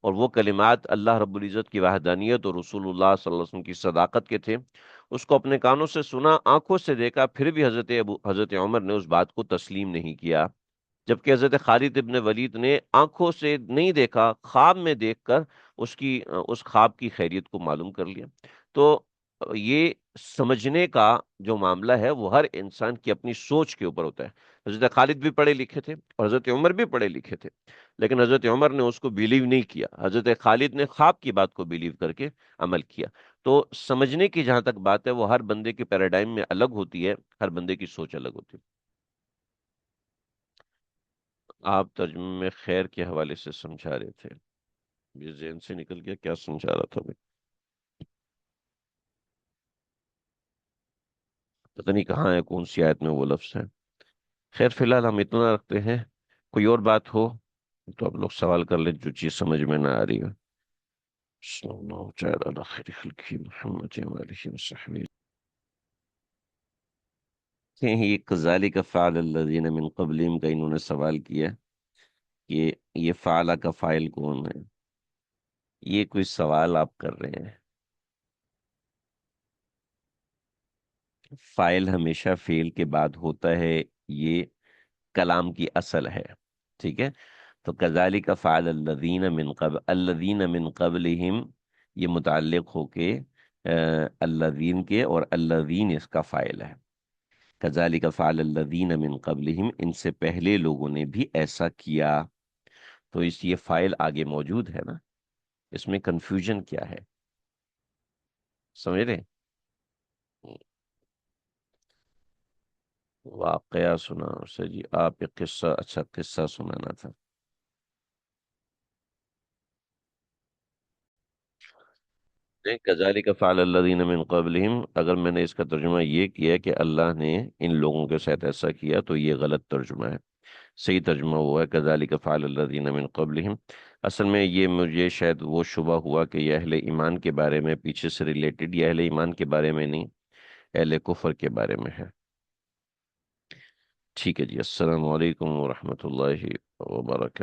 اور وہ کلمات اللہ رب العزت کی وحدانیت اور رسول اللہ صلی اللہ علیہ وسلم کی صداقت کے تھے، اس کو اپنے کانوں سے سنا، آنکھوں سے دیکھا، پھر بھی حضرت عمر نے اس بات کو تسلیم نہیں کیا، جبکہ حضرت خالد ابن ولید نے آنکھوں سے نہیں دیکھا، خواب میں دیکھ کر اس خواب کی خیریت کو معلوم کر لیا۔ تو یہ سمجھنے کا جو معاملہ ہے وہ ہر انسان کی اپنی سوچ کے اوپر ہوتا ہے. حضرت خالد بھی پڑھے لکھے تھے اور حضرت عمر بھی پڑھے لکھے تھے، لیکن حضرت عمر نے اس کو بیلیو نہیں کیا، حضرت خالد نے خواب کی بات کو بیلیو کر کے عمل کیا. تو سمجھنے کی جہاں تک بات ہے وہ ہر بندے کے پیراڈائم میں الگ ہوتی ہے، ہر بندے کی سوچ الگ ہوتی ہے. آپ ترجمے میں خیر کے حوالے سے سمجھا رہے تھے، یہ ذہن سے نکل گیا کیا سمجھا رہا تھا میں. پتہ نہیں کہاں ہے، کون سی آیت میں وہ لفظ ہے. خیر فی الحال ہم اتنا رکھتے ہیں، کوئی اور بات ہو تو آپ لوگ سوال کر لیں جو چیز سمجھ میں نہ آ رہی ہے. صلی اللہ تعالی علی خیر خلقہ محمد وآلہ وصحبہ. یہ کذالک فعل الذین من قبلہم کا انہوں نے سوال کیا کہ یہ فعلہ کا فاعل کون ہے. یہ کوئی سوال آپ کر رہے ہیں. فاعل ہمیشہ فعل کے بعد ہوتا ہے، یہ کلام کی اصل ہے. ٹھیک ہے، تو کذالک فعل الذین من قبل، الذین من قبلہم یہ متعلق ہو کے الذین کے، اور الذین اس کا فاعل ہے. کذالک فعل الذین من قبلہم، ان سے پہلے لوگوں نے بھی ایسا کیا. تو اس یہ فائل آگے موجود ہے نا، اس میں کنفیوژن کیا ہے، سمجھ رہے ہیں؟ واقعہ سنا سے جی، آپ ایک قصہ، اچھا قصہ سنانا تھا. کذالک فعل الذین من قبلہم، اگر میں نے اس کا ترجمہ یہ کیا کہ اللہ نے ان لوگوں کے ساتھ ایسا کیا تو یہ غلط ترجمہ ہے. صحیح ترجمہ ہوا ہے کذالک فعل الذین من قبلہم. اصل میں یہ مجھے شاید وہ شبہ ہوا کہ یہ اہل ایمان کے بارے میں پیچھے سے ریلیٹڈ، یہ اہل ایمان کے بارے میں نہیں، اہل کفر کے بارے میں ہے. ٹھیک ہے جی، السلام علیکم ورحمۃ اللہ وبرکاتہ.